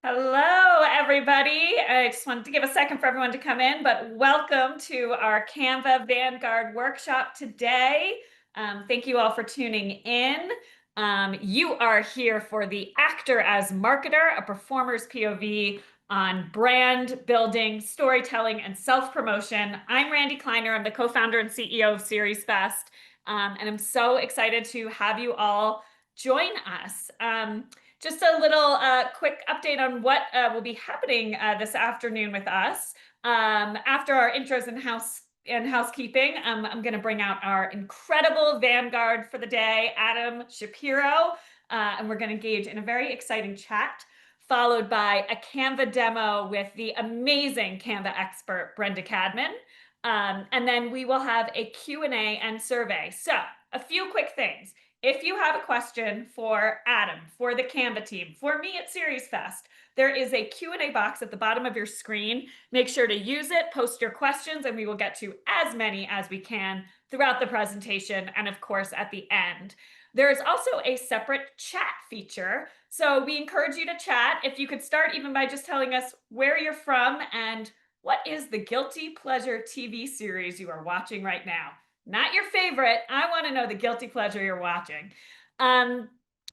Hello, everybody. I just wanted to give a second for everyone to come in, but welcome to our Canva Vanguard Workshop today. Thank you all for tuning in. You are here for the Actor as Marketer, a performer's POV on brand building, storytelling, and self-promotion. I'm Randy Kleiner. I'm the co-founder and CEO of SeriesFest, and I'm so excited to have you all join us. Just a little quick update on what will be happening this afternoon with us. After our intros and housekeeping, I'm going to bring out our incredible Vanguard for the day, Adam Shapiro, and we're going to engage in a very exciting chat, followed by a Canva demo with the amazing Canva expert, Brenda Cadman. And then we will have a Q&A and survey. So a few quick things. If you have a question for Adam, for the Canva team, for me at SeriesFest, there is a Q&A box at the bottom of your screen. Make sure to use it, post your questions, and we will get to as many as we can throughout the presentation and, of course, at the end. There is also a separate chat feature, so we encourage you to chat. If you could start even by just telling us where you're from and what is the guilty pleasure TV series you are watching right now. Not your favorite. I want to know the guilty pleasure you're watching. So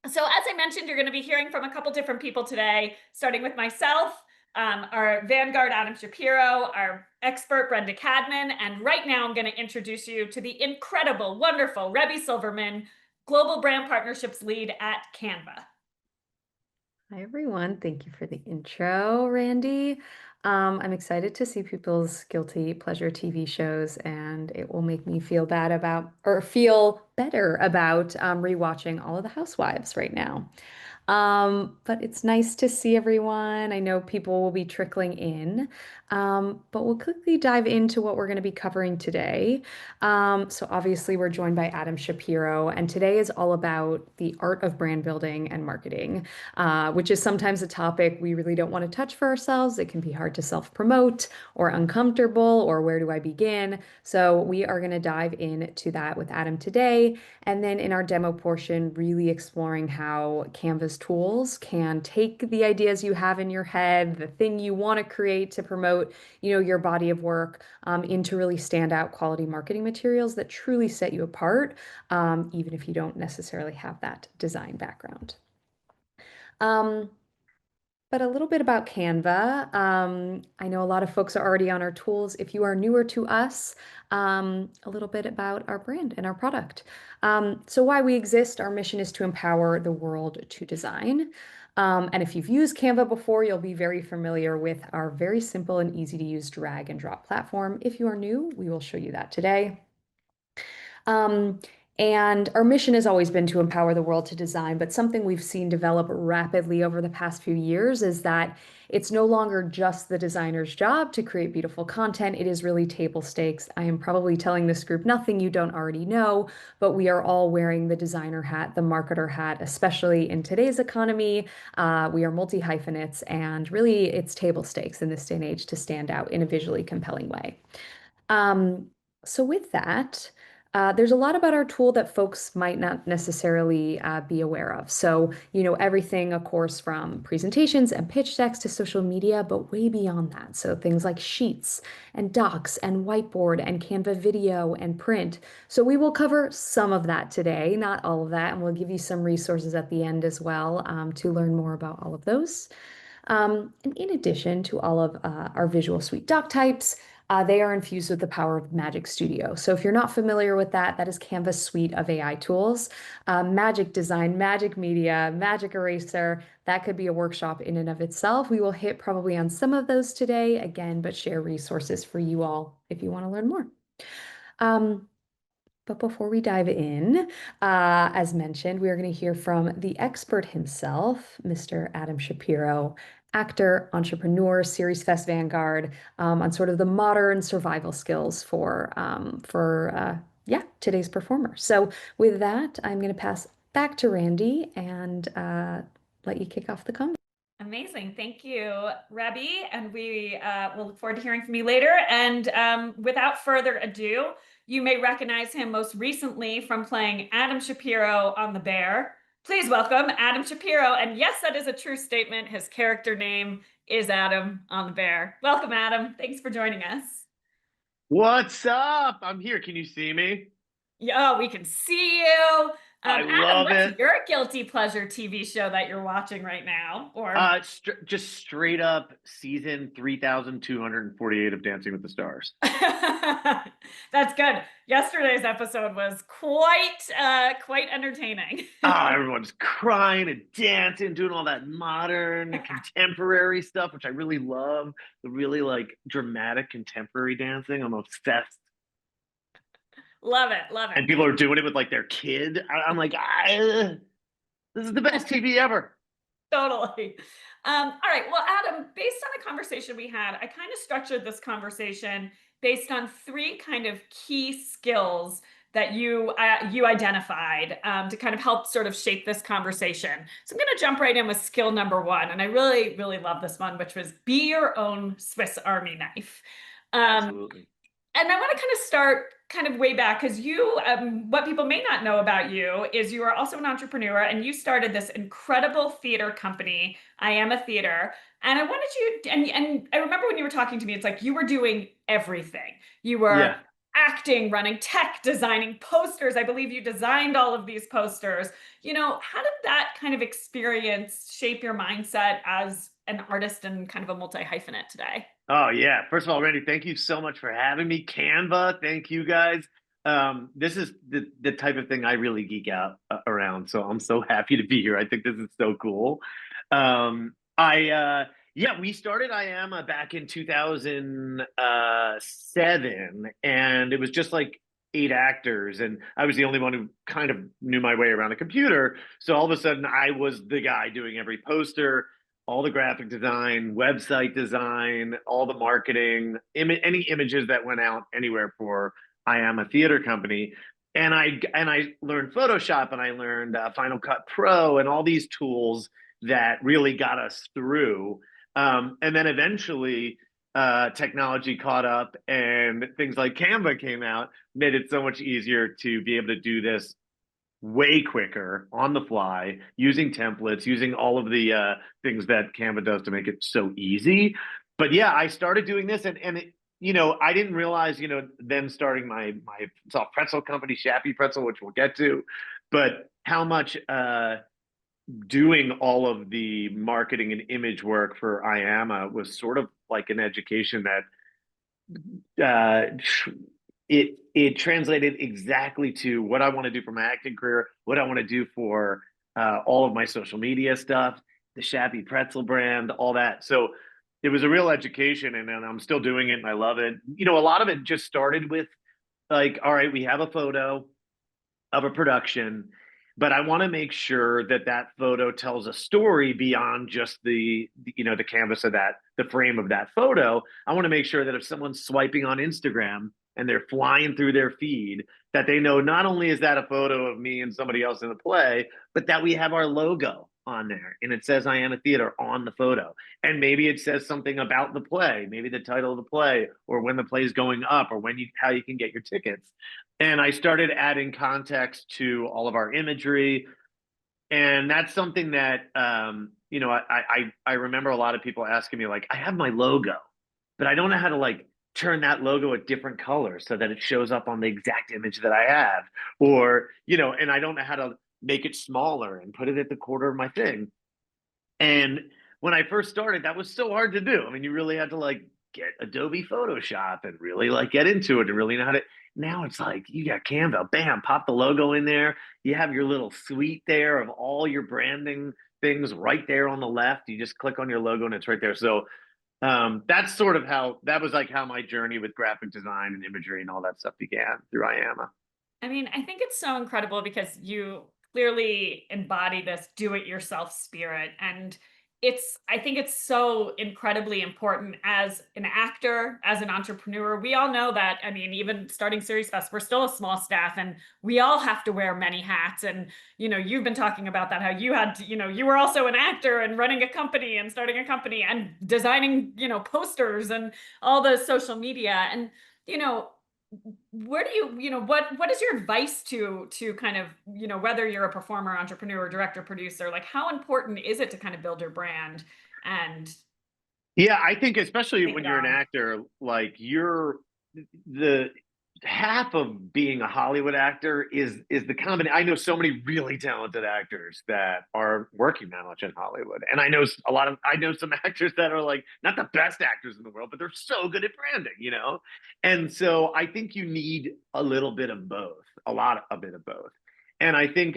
as I mentioned, you're going to be hearing from a couple different people today, starting with myself, our Vanguard Adam Shapiro, our expert Brenda Cadman, and right now I'm going to introduce you to the incredible, wonderful Rebby Silverman, Global Brand Partnerships Lead at Canva. Hi, everyone. Thank you for the intro, Randy. I'm excited to see people's guilty pleasure TV shows, and it will make me feel better about rewatching all of the Housewives right now. But it's nice to see everyone. I know people will be trickling in, but we'll quickly dive into what we're going to be covering today. So obviously we're joined by Adam Shapiro, and today is all about the art of brand building and marketing, which is sometimes a topic we really don't want to touch for ourselves. It can be hard to self-promote or uncomfortable, or where do I begin? So we are going to dive into that with Adam today. And then in our demo portion, really exploring how Canva's tools can take the ideas you have in your head, the thing you want to create to promote, your body of work, into really standout quality marketing materials that truly set you apart, even if you don't necessarily have that design background. But a little bit about Canva. I know a lot of folks are already on our tools. If you are newer to us, a little bit about our brand and our product. So why we exist, our mission is to empower the world to design. And if you've used Canva before, you'll be very familiar with our very simple and easy to use drag and drop platform. If you are new, we will show you that today. And our mission has always been to empower the world to design, but something we've seen develop rapidly over the past few years is that it's no longer just the designer's job to create beautiful content. It is really table stakes. I am probably telling this group nothing you don't already know, but we are all wearing the designer hat, the marketer hat, especially in today's economy. We are multi-hyphenates, and really it's table stakes in this day and age to stand out in a visually compelling way. So with that, there's a lot about our tool that folks might not necessarily be aware of. So, everything, of course, from presentations and pitch decks to social media, but way beyond that. So things like sheets and docs and whiteboard and Canva video and print. So we will cover some of that today, not all of that, and we'll give you some resources at the end as well, to learn more about all of those. And in addition to all of our Visual Suite doc types, they are infused with the power of Magic Studio. So if you're not familiar with that, that is Canva's suite of AI tools. Magic Design, Magic Media, Magic Eraser, that could be a workshop in and of itself. We will hit probably on some of those today, again, but share resources for you all if you want to learn more. But before we dive in, as mentioned, we are going to hear from the expert himself, Mr. Adam Shapiro, actor, entrepreneur, SeriesFest Vanguard, on sort of the modern survival skills for today's performer. So with that, I'm going to pass back to Randy and let you kick off the conversation. Amazing. Thank you, Rebby. And we will look forward to hearing from you later. And without further ado, you may recognize him most recently from playing Adam Shapiro on The Bear, Please welcome Adam Shapiro. And yes, that is a true statement. His character name is Adam on the bear. Welcome, Adam. Thanks for joining us. What's up? I'm here. Can you see me? Yeah, we can see you. I Adam, love what's it. your guilty pleasure TV show that you're watching right now? Or Just straight up season 3,248 of Dancing with the Stars. that's good. Yesterday's episode was quite entertaining. Everyone's crying and dancing, doing all that modern contemporary stuff, which I really love. The really like dramatic contemporary dancing. I'm obsessed. Love it, love And it. people are doing it with like their kid. I'm like, this is the best TV ever. Totally. All right. Well, Adam, based on the conversation we had, I kind of structured this conversation based on three kind of key skills that you identified to kind of help sort of shape this conversation. So I'm going to jump right in with skill number one, and I really, really love this one, which was be your own Swiss Army knife. Absolutely. And I want to kind of start kind of way back because what people may not know about you is you are also an entrepreneur and you started this incredible theater company, IAMA Theatre. And I wanted you, and I remember when you were talking to me, it's like you were doing everything. You were Yeah. acting, running tech, designing posters. I believe you designed all of these posters. How did that kind of experience shape your mindset as an artist and kind of a multi-hyphenate today? Oh yeah. First of all, Randy, thank you so much for having me. Canva, thank you guys. This is the type of thing I really geek out around. So I'm so happy to be here. I think this is so cool. I Yeah, we started IAMA back in 2007, and it was just like 8 actors, and I was the only one who kind of knew my way around a computer. So all of a sudden, I was the guy doing every poster, all the graphic design, website design, all the marketing, any images that went out anywhere for I Am a Theater Company. And I learned Photoshop, and I learned Final Cut Pro and all these tools that really got us through. And then eventually technology caught up, and things like Canva came out, made it so much easier to be able to do this way quicker on the fly, using templates, using all of the things that Canva does to make it so easy. But yeah, I started doing this, and I didn't realize, then starting my soft pretzel company, Shappy Pretzel, which we'll get to, but how much doing all of the marketing and image work for IAMA was sort of like an education that it translated exactly to what I want to do for my acting career, what I want to do for all of my social media stuff, the Shappy Pretzel brand, all that. So it was a real education, and I'm still doing it, and I love it. A lot of it just started with like, all right, we have a photo of a production, but I want to make sure that that photo tells a story beyond just the canvas of that, the frame of that photo. I want to make sure that if someone's swiping on Instagram and they're flying through their feed, that they know not only is that a photo of me and somebody else in the play, but that we have our logo on there and it says I Am a Theater on the photo. And maybe it says something about the play, maybe the title of the play, or when the play is going up, or how you can get your tickets. And I started adding context to all of our imagery. And that's something that I remember a lot of people asking me, like, I have my logo, but I don't know how to like turn that logo a different color so that it shows up on the exact image that I have. Or, and I don't know how to make it smaller and put it at the corner of my thing. And when I first started, that was so hard to do. I mean, you really had to like get Adobe Photoshop and really like get into it and really know how to. Now it's like you got Canva, bam, pop the logo in there. You have your little suite there of all your branding things right there on the left. You just click on your logo and it's right there. So that's sort of that was like how my journey with graphic design and imagery and all that stuff began through IAMA. I mean, I think it's so incredible because you clearly embody this do-it-yourself spirit. And I think it's so incredibly important as an actor, as an entrepreneur. We all know that, I mean, even starting SeriesFest, we're still a small staff and we all have to wear many hats. And, you've been talking about that, how you had to, you were also an actor and running a company and starting a company and designing, posters and all the social media. And, where do what is your advice to kind of, whether you're a performer, entrepreneur, director, producer, like how important is it to kind of build your brand and Yeah, I think especially take when it you're an on? actor, like you're the half of being a Hollywood actor is the combination. I know so many really talented actors that are working that much in Hollywood, and I know some actors that are like not the best actors in the world, but they're so good at branding, you know. And so I think you need a little bit of both, a bit of both, and I think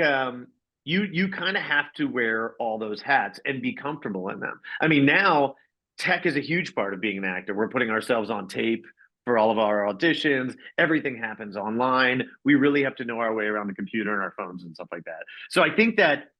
you kind of have to wear all those hats and be comfortable in them. I mean, now tech is a huge part of being an actor. We're putting ourselves on tape for all of our auditions. Everything happens online. We really have to know our way around the computer and our phones and stuff like that. So I think that,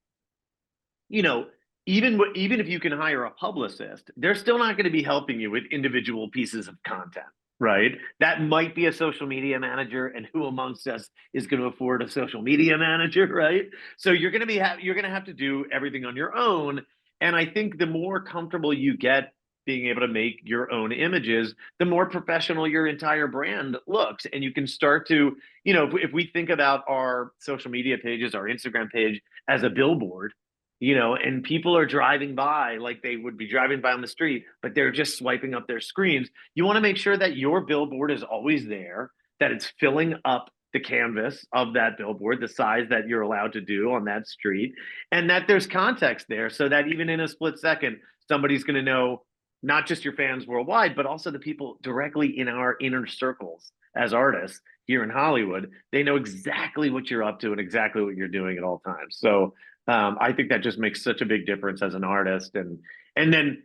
you know, even if you can hire a publicist, they're still not going to be helping you with individual pieces of content, right? That might be a social media manager, and who amongst us is going to afford a social media manager, right? So you're going to have to do everything on your own. And I think the more comfortable you get being able to make your own images, the more professional your entire brand looks. And you can start to, if we think about our social media pages, our Instagram page as a billboard, and people are driving by like they would be driving by on the street, but they're just swiping up their screens. You want to make sure that your billboard is always there, that it's filling up the canvas of that billboard, the size that you're allowed to do on that street, and that there's context there so that even in a split second, somebody's going to know not just your fans worldwide, but also the people directly in our inner circles as artists here in Hollywood. They know exactly what you're up to and exactly what you're doing at all times. So I think that just makes such a big difference as an artist, and then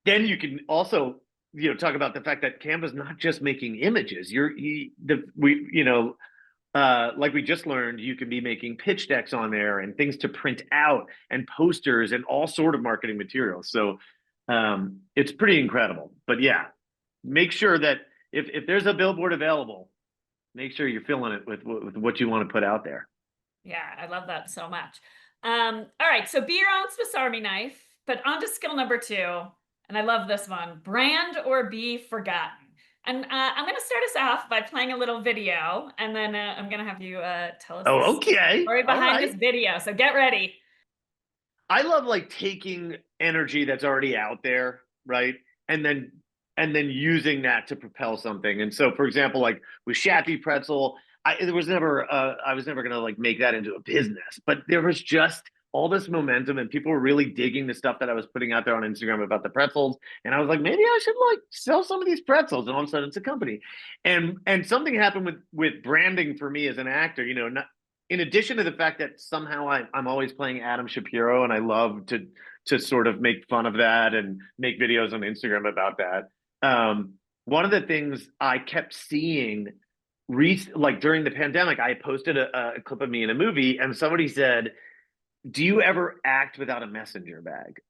you can also talk about the fact that Canva's not just making images. Like we just learned, you can be making pitch decks on there and things to print out and posters and all sort of marketing materials. So it's pretty incredible. But yeah, make sure that if there's a billboard available, make sure you're filling it with what you want to put out there. Yeah, I love that so much. All right, so be your own Swiss Army knife, but on to skill number two, and I love this one: brand or be forgotten. And I'm going to start us off by playing a little video, and then I'm going to have you tell us the Oh, okay. story All behind right. this video. So get ready. I love like taking energy that's already out there, right? And then using that to propel something. And so, for example, like with Shappy Pretzel, I was never gonna like make that into a business, but there was just all this momentum and people were really digging the stuff that I was putting out there on Instagram about the pretzels. And I was like, maybe I should like sell some of these pretzels. And all of a sudden it's a company. And something happened with branding for me as an actor, not in addition to the fact that somehow I'm always playing Adam Shapiro and I love to sort of make fun of that and make videos on Instagram about that. One of the things I kept seeing like during the pandemic, I posted a clip of me in a movie and somebody said, "Do you ever act without a messenger bag?"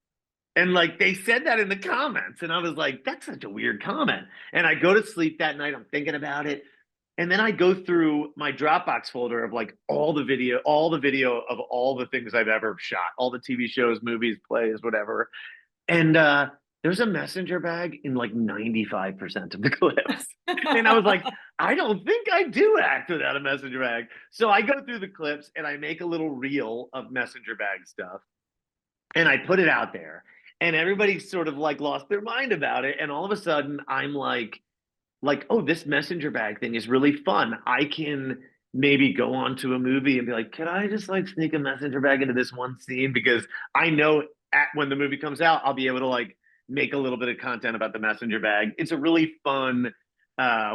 And like they said that in the comments, and I was like, "That's such a weird comment." And I go to sleep that night, I'm thinking about it, and then I go through my Dropbox folder of like all the video of all the things I've ever shot, all the TV shows, movies, plays, whatever. And there's a messenger bag in like 95% of the clips. And I was like, I don't think I do act without a messenger bag. So I go through the clips and I make a little reel of messenger bag stuff and I put it out there. And everybody sort of like lost their mind about it. And all of a sudden I'm like, oh, this messenger bag thing is really fun. I can maybe go on to a movie and be like, can I just like sneak a messenger bag into this one scene? Because I know when the movie comes out, I'll be able to like make a little bit of content about the messenger bag. It's a really fun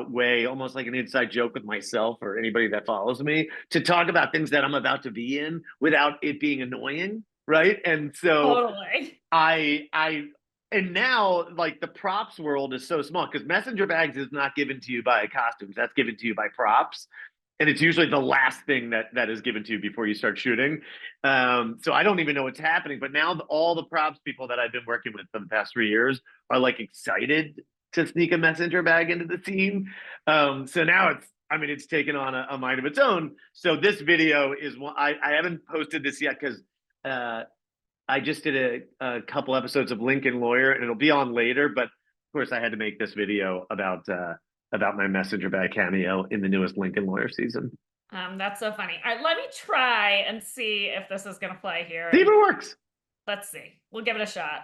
way, almost like an inside joke with myself or anybody that follows me, to talk about things that I'm about to be in without it being annoying. Right. And so Totally. I and now like the props world is so small because messenger bags is not given to you by costumes. That's given to you by props. And it's usually the last thing that is given to you before you start shooting. So I don't even know what's happening. But now all the props people that I've been working with for the past 3 years are like excited to sneak a messenger bag into the scene. So now it's taken on a mind of its own. So this video is one I haven't posted this yet because uh, I just did a couple episodes of Lincoln Lawyer, and it'll be on later. But of course, I had to make this video about about my messenger bag cameo in the newest Lincoln Lawyer season. That's so funny. All right, let me try and see if this is going to play here. See if it works. Let's see. We'll give it a shot.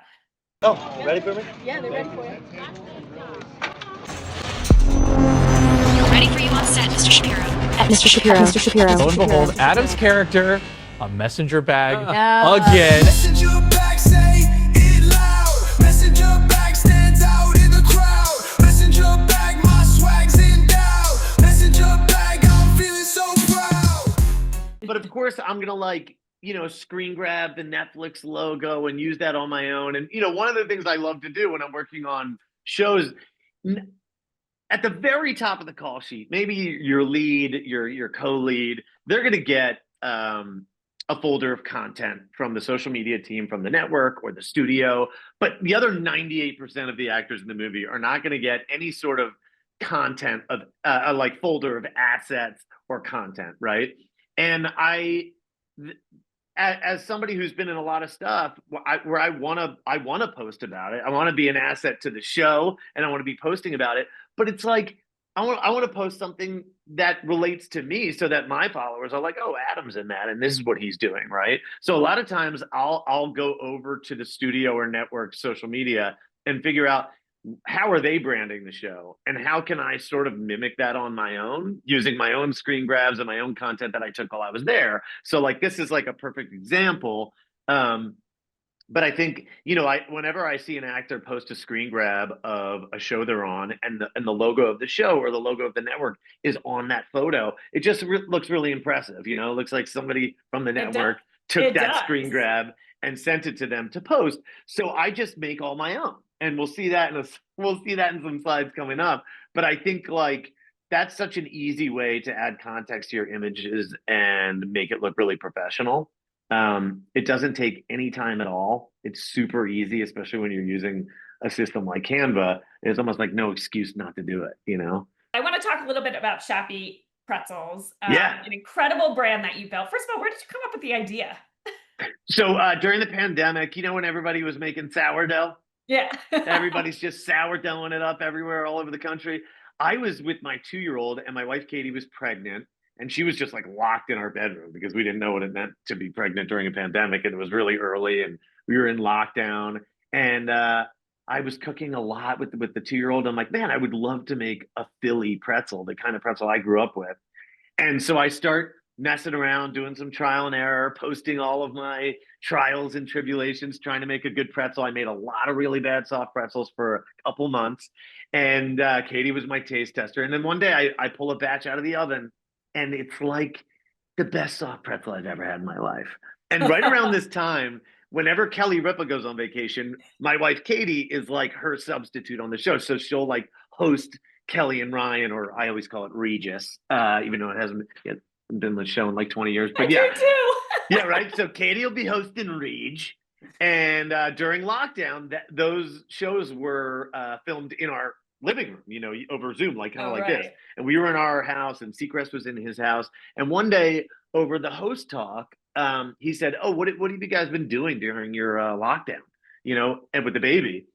Oh, ready for me? Yeah, they're ready for you. Ready for you on set, Mr. Shapiro. Mr. Shapiro. Mr. Shapiro. Lo and behold, Adam's character, a messenger bag No. again. Messenger bag, say it loud. Messenger bag stands out in the crowd. Messenger bag, my swag's in doubt. Messenger bag, I'm feeling so proud. But of course, I'm gonna like, screen grab the Netflix logo and use that on my own. And one of the things I love to do when I'm working on shows, at the very top of the call sheet, maybe your lead, your co-lead, they're gonna get a folder of content from the social media team, from the network or the studio. But the other 98% of the actors in the movie are not gonna get any sort of content of a like folder of assets or content, right? And as somebody who's been in a lot of stuff where I want to post about it, I want to be an asset to the show and I want to be posting about it, but it's like I want to post something that relates to me so that my followers are like, oh, Adam's in that and this is what he's doing, right? So a lot of times I'll go over to the studio or network social media and figure out how are they branding the show and how can I sort of mimic that on my own using my own screen grabs and my own content that I took while I was there. So like this is like a perfect example. But I think, whenever I see an actor post a screen grab of a show they're on and the logo of the show or the logo of the network is on that photo, it just looks really impressive. It looks like somebody from the network took that screen grab and sent it to them to post. So I just make all my own. And we'll see that in some slides coming up. But I think like that's such an easy way to add context to your images and make it look really professional. It doesn't take any time at all. It's super easy, especially when you're using a system like Canva. It's almost like no excuse not to do it, I want to talk a little bit about Shappy Pretzels. Yeah. An incredible brand that you built. First of all, where did you come up with the idea? So during the pandemic, when everybody was making sourdough, Yeah. everybody's just sourdoughing it up everywhere, all over the country. I was with my 2-year-old and my wife, Katie, was pregnant. And she was just like locked in our bedroom because we didn't know what it meant to be pregnant during a pandemic. And it was really early and we were in lockdown. And I was cooking a lot with the 2-year-old. I'm like, man, I would love to make a Philly pretzel, the kind of pretzel I grew up with. And so I start messing around, doing some trial and error, posting all of my trials and tribulations, trying to make a good pretzel. I made a lot of really bad soft pretzels for a couple months. And Katie was my taste tester. And then one day I pull a batch out of the oven and it's like the best soft pretzel I've ever had in my life. And right around this time, whenever Kelly Ripa goes on vacation, my wife, Katie, is like her substitute on the show. So she'll like host Kelly and Ryan, or I always call it Regis, even though it hasn't been on the show in like 20 years. But I do too. yeah, right. So Katie will be hosting Reg. And during lockdown, those shows were filmed in our living room, over Zoom, like kind of like this. And we were in our house and Seacrest was in his house. And one day over the host talk, he said, oh, what have you guys been doing during your lockdown, and with the baby?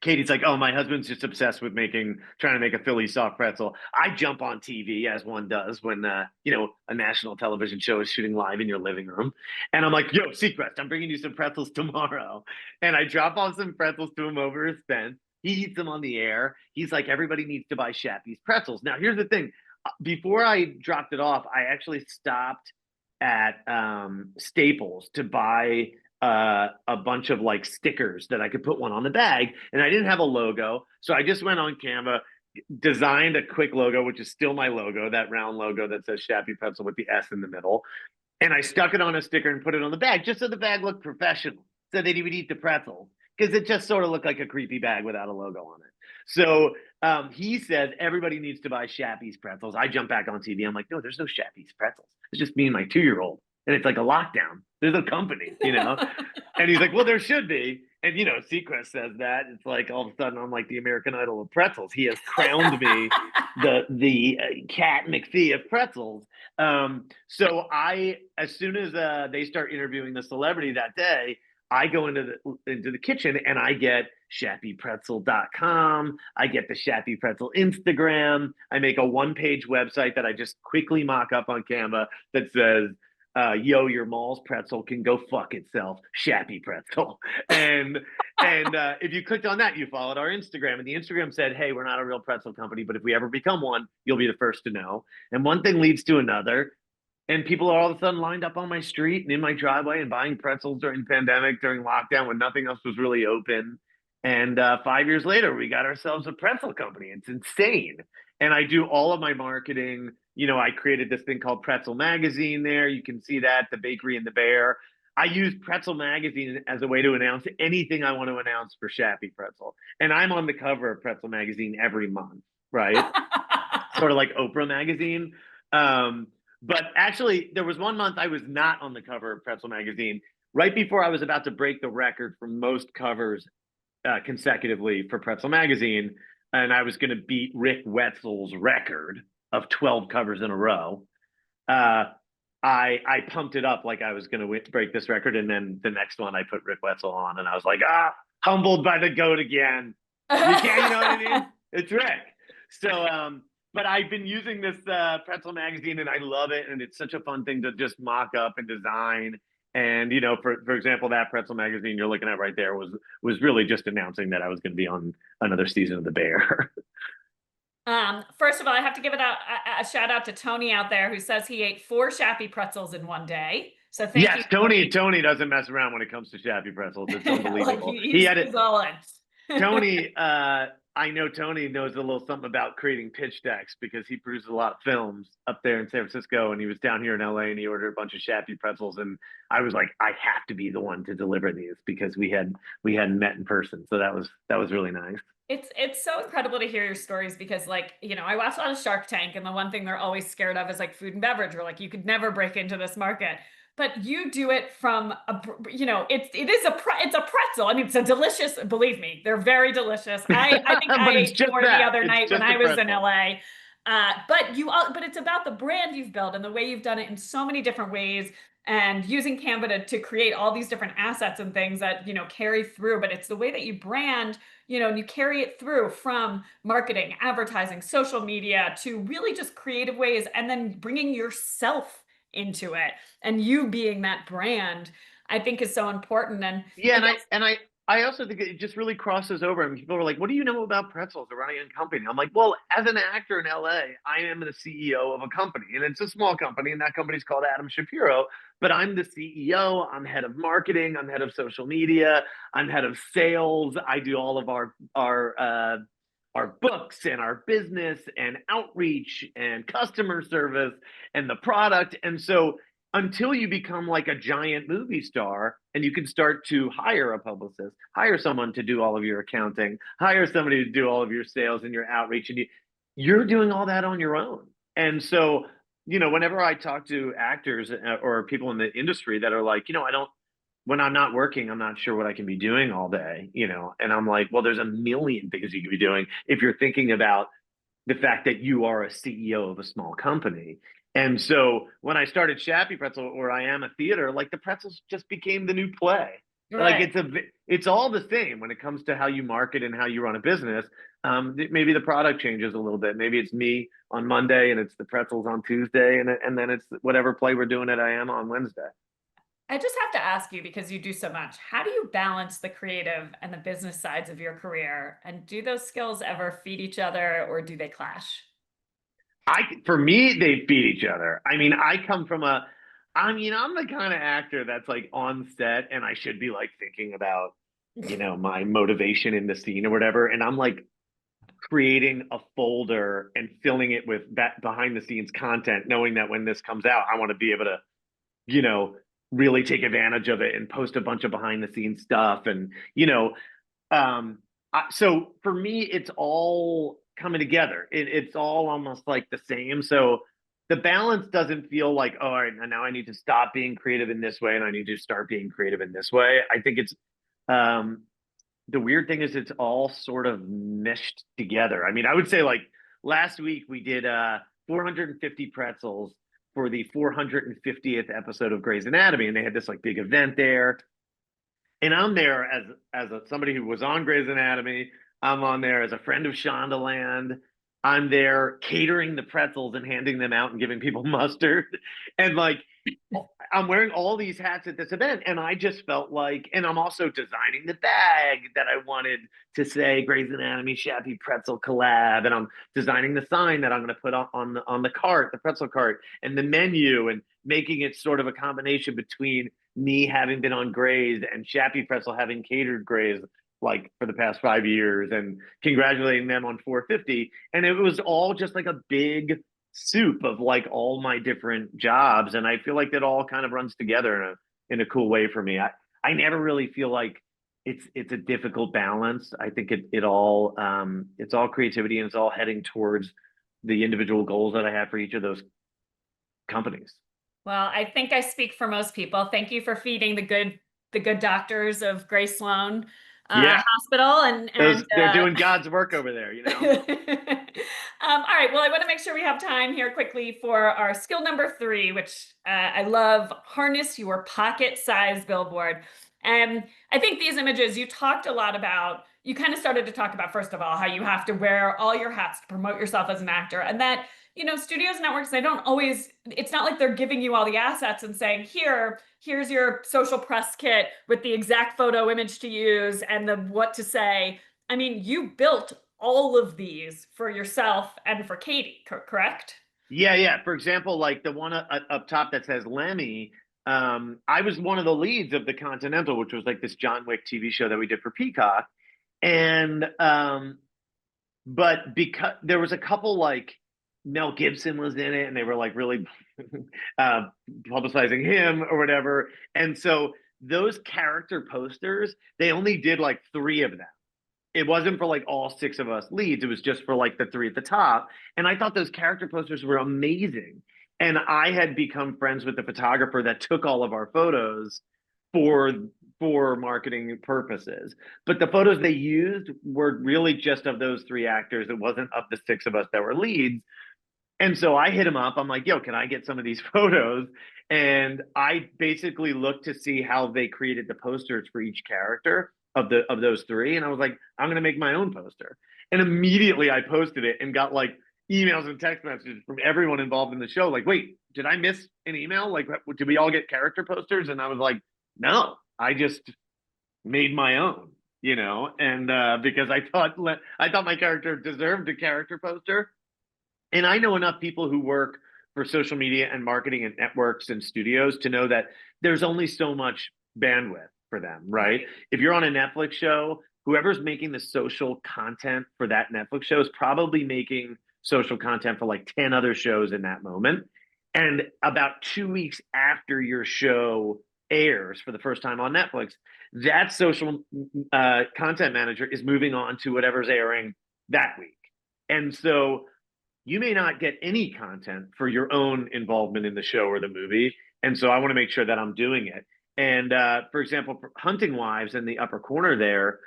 Katie's like, oh, my husband's just obsessed with trying to make a Philly soft pretzel. I jump on TV as one does when, a national television show is shooting live in your living room. And I'm like, yo, Seacrest, I'm bringing you some pretzels tomorrow. And I drop off some pretzels to him over his fence. He eats them on the air. He's like, everybody needs to buy Shappy's pretzels. Now, here's the thing. Before I dropped it off, I actually stopped at Staples to buy a bunch of like stickers that I could put one on the bag. And I didn't have a logo. So I just went on Canva, designed a quick logo, which is still my logo, that round logo that says Shappy Pretzel with the S in the middle. And I stuck it on a sticker and put it on the bag, just so the bag looked professional, so that he would eat the pretzels. Because it just sort of looked like a creepy bag without a logo on it. So he says everybody needs to buy Shappy's pretzels. I jump back on TV. I'm like, no, there's no Shappy's pretzels. It's just me and my 2-year-old. And it's like a lockdown. There's no company, And he's like, well, there should be. And, Seacrest says that. It's like all of a sudden I'm like the American Idol of pretzels. He has crowned me the Cat McPhee of pretzels. So as soon as they start interviewing the celebrity that day, I go into the kitchen and I get shappypretzel.com. I get the Shappy Pretzel Instagram. I make a one-page website that I just quickly mock up on Canva that says, yo, your mall's pretzel can go fuck itself, Shappy Pretzel. And if you clicked on that, you followed our Instagram, and the Instagram said, hey, we're not a real pretzel company, but if we ever become one, you'll be the first to know. And one thing leads to another. And people are all of a sudden lined up on my street and in my driveway and buying pretzels during the pandemic, during lockdown, when nothing else was really open. And 5 years later, we got ourselves a pretzel company. It's insane. And I do all of my marketing. You know, I created this thing called Pretzel Magazine there. You can see that, the bakery and the bear. I use Pretzel Magazine as a way to announce anything I want to announce for Shappy Pretzel. And I'm on the cover of Pretzel Magazine every month, right? Sort of like Oprah Magazine. But actually, there was one month I was not on the cover of Pretzel Magazine, right before I was about to break the record for most covers consecutively for Pretzel Magazine. And I was going to beat Rick Wetzel's record of 12 covers in a row. I pumped it up like I was going to break this record. And then the next one, I put Rick Wetzel on, and I was like, humbled by the goat again. You can't, you know what I mean? It's Rick. So, but I've been using this Pretzel Magazine, and I love it. And it's such a fun thing to just mock up and design. And, you know, for example, that Pretzel Magazine you're looking at right there was really just announcing that I was going to be on another season of The Bear. First of all, I have to give it a shout out to Tony out there, who says he ate 4 Shappy pretzels in one day. So thank you. Yes, Tony doesn't mess around when it comes to Shappy pretzels. It's unbelievable. Like he had it. All in. Tony, I know Tony knows a little something about creating pitch decks because he produces a lot of films up there in San Francisco, and he was down here in LA, and he ordered a bunch of Shappy pretzels, and I was like, I have to be the one to deliver these because we hadn't met in person. So that was really nice. It's so incredible to hear your stories because, like, you know, I watch a lot of Shark Tank, and the one thing they're always scared of is like food and beverage, or like you could never break into this market. But you do it from it's a pretzel. I mean, it's a delicious, believe me, they're very delicious. I think I ate 4 the other night when I was in LA. But it's about the brand you've built and the way you've done it in so many different ways, and using Canva to create all these different assets and things that, you know, carry through. But it's the way that you brand, you know, and you carry it through from marketing, advertising, social media, to really just creative ways, and then bringing yourself into it, and you being that brand, I think is so important. And yeah, I also think it just really crosses over. I mean, people are like, what do you know about pretzels or running a company? I'm like, well, as an actor in LA, I am the CEO of a company, and it's a small company, and that company's called Adam Shapiro, but I'm the CEO. I'm head of marketing. I'm head of social media. I'm head of sales. I do all of our books and our business and outreach and customer service and the product. And so until you become like a giant movie star and you can start to hire a publicist, hire someone to do all of your accounting, hire somebody to do all of your sales and your outreach, and you're doing all that on your own. And so, you know, whenever I talk to actors or people in the industry that are like, you know, when I'm not working, I'm not sure what I can be doing all day, you know, and I'm like, well, there's a million things you could be doing if you're thinking about the fact that you are a CEO of a small company. And so when I started Shappy Pretzel or IAMA Theatre, like the pretzels just became the new play. right. Like it's all the same when it comes to how you market and how you run a business. Maybe the product changes a little bit. Maybe it's me on Monday and it's the pretzels on Tuesday, and then it's whatever play we're doing at IAMA on Wednesday. I just have to ask you, because you do so much, how do you balance the creative and the business sides of your career? And do those skills ever feed each other, or do they clash? For me, they feed each other. I mean, I'm the kind of actor that's like on set and I should be like thinking about, you know, my motivation in the scene or whatever. And I'm like creating a folder and filling it with that behind the scenes content, knowing that when this comes out, I want to be able to, you know, really take advantage of it and post a bunch of behind the scenes stuff. And, you know, so for me, it's all coming together. It's all almost like the same. So the balance doesn't feel like, oh, all right, now I need to stop being creative in this way and I need to start being creative in this way. I think it's the weird thing is it's all sort of meshed together. I mean, I would say like last week we did 450 pretzels for the 450th episode of Grey's Anatomy, and they had this like big event there. And I'm there somebody who was on Grey's Anatomy. I'm on there as a friend of Shondaland. I'm there catering the pretzels and handing them out and giving people mustard. And like, I'm wearing all these hats at this event, and I just felt like, and I'm also designing the bag that I wanted to say Grey's Anatomy Shappy Pretzel collab, and I'm designing the sign that I'm going to put on the cart, the pretzel cart, and the menu, and making it sort of a combination between me having been on Grey's and Shappy Pretzel having catered Grey's like for the past 5 years, and congratulating them on 450, and it was all just like a big soup of like all my different jobs, and I feel like that all kind of runs together in a cool way for me. I never really feel like it's a difficult balance. I think it all it's all creativity, and it's all heading towards the individual goals that I have for each of those companies. Well, I think I speak for most people. Thank you for feeding the good doctors of Gray Sloan Yeah. Hospital, and They're doing God's work over there, you know. All right, well, I want to make sure we have time here quickly for our skill number 3, which I love: harness your pocket-sized billboard. And I think these images you talked a lot about, you kind of started to talk about, first of all, how you have to wear all your hats to promote yourself as an actor, and that, you know, studios, networks, they don't always, it's not like they're giving you all the assets and saying, here's your social press kit with the exact photo image to use and the what to say. I mean, you built all of these for yourself and for Katie, correct? Yeah. For example, like the one up top that says Lemmy, I was one of the leads of the Continental, which was like this John Wick TV show that we did for Peacock. And but because there was a couple, like Mel Gibson was in it, and they were like really publicizing him or whatever. And so those character posters, they only did like 3 of them. It wasn't for like all 6 of us leads. It was just for like the 3 at the top. And I thought those character posters were amazing. And I had become friends with the photographer that took all of our photos for marketing purposes. But the photos they used were really just of those 3 actors. It wasn't of the 6 of us that were leads. And so I hit him up. I'm like, yo, can I get some of these photos? And I basically looked to see how they created the posters for each character of those 3. And I was like, I'm gonna make my own poster. And immediately I posted it and got like emails and text messages from everyone involved in the show. Like, wait, did I miss an email? Like, did we all get character posters? And I was like, no, I just made my own, you know, and because I thought my character deserved a character poster. And I know enough people who work for social media and marketing and networks and studios to know that there's only so much bandwidth for them, right? If you're on a Netflix show, whoever's making the social content for that Netflix show is probably making social content for like 10 other shows in that moment. And about 2 weeks after your show airs for the first time on Netflix, that social content manager is moving on to whatever's airing that week. And so you may not get any content for your own involvement in the show or the movie. And so I want to make sure that I'm doing it. And for example, for Hunting Wives, in the upper corner there,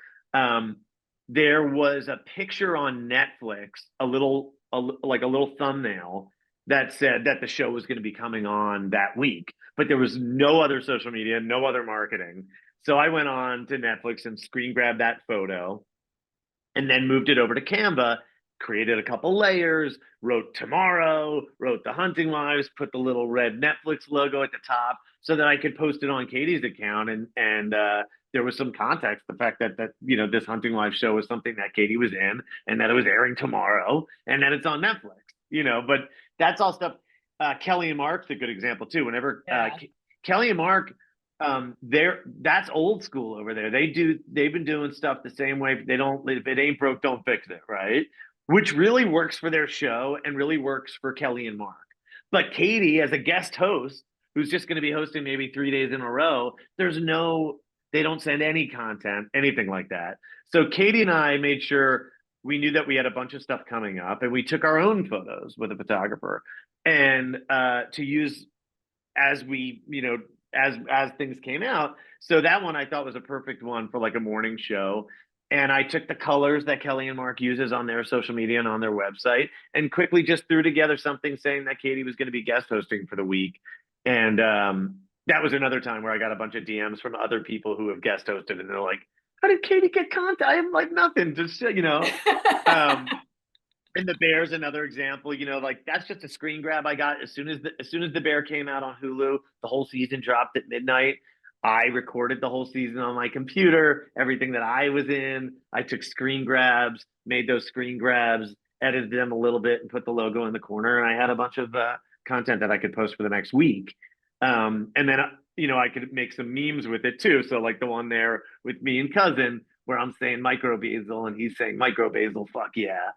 there was a picture on Netflix, like a little thumbnail that said that the show was going to be coming on that week, but there was no other social media, no other marketing. So I went on to Netflix and screen grabbed that photo and then moved it over to Canva, created a couple layers, wrote tomorrow, wrote the Hunting Wives, put the little red Netflix logo at the top so that I could post it on Katie's account. And there was some context, the fact that you know, this Hunting Wives show was something that Katie was in and that it was airing tomorrow and that it's on Netflix, you know. But that's all stuff. Kelly and Mark's a good example too. Whenever Kelly and Mark, that's old school over there. They've been doing stuff the same way. If it ain't broke, don't fix it, right? Which really works for their show and really works for Kelly and Mark. But Katie, as a guest host, who's just going to be hosting maybe 3 days in a row, they don't send any content, anything like that. So Katie and I made sure we knew that we had a bunch of stuff coming up, and we took our own photos with a photographer and to use as we, you know, as things came out. So that one I thought was a perfect one for like a morning show. And I took the colors that Kelly and Mark uses on their social media and on their website and quickly just threw together something saying that Katie was going to be guest hosting for the week. And that was another time where I got a bunch of DMs from other people who have guest hosted, and they're like, "How did Katie get content? I have like nothing, just um, and the Bear's another example. Like that's just a screen grab I got as soon as the Bear came out on Hulu. The whole season dropped at midnight. I recorded the whole season on my computer. Everything that I was in, I took screen grabs, made those screen grabs, edited them a little bit, and put the logo in the corner. And I had a bunch of content that I could post for the next week. And then I could make some memes with it too. So like the one there with me and cousin, where I'm saying micro basil and he's saying micro basil. Fuck yeah.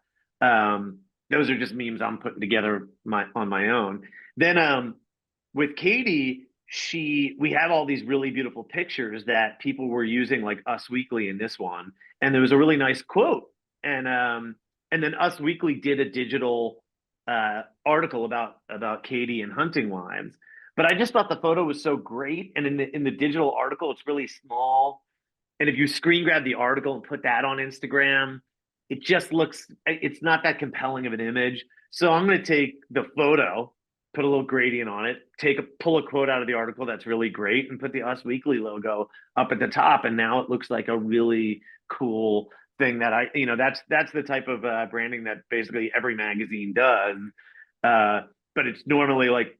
Those are just memes I'm putting together on my own. Then with Katie, we have all these really beautiful pictures that people were using, like Us Weekly in this one, and there was a really nice quote, and then Us Weekly did a digital article about Katie and hunting wives. But I just thought the photo was so great, and in the digital article, it's really small. And if you screen grab the article and put that on Instagram, it's not that compelling of an image. So I'm going to take the photo, put a little gradient on it, pull a quote out of the article that's really great, and put the Us Weekly logo up at the top. And now it looks like a really cool thing that that's the type of branding that basically every magazine does. But it's normally like,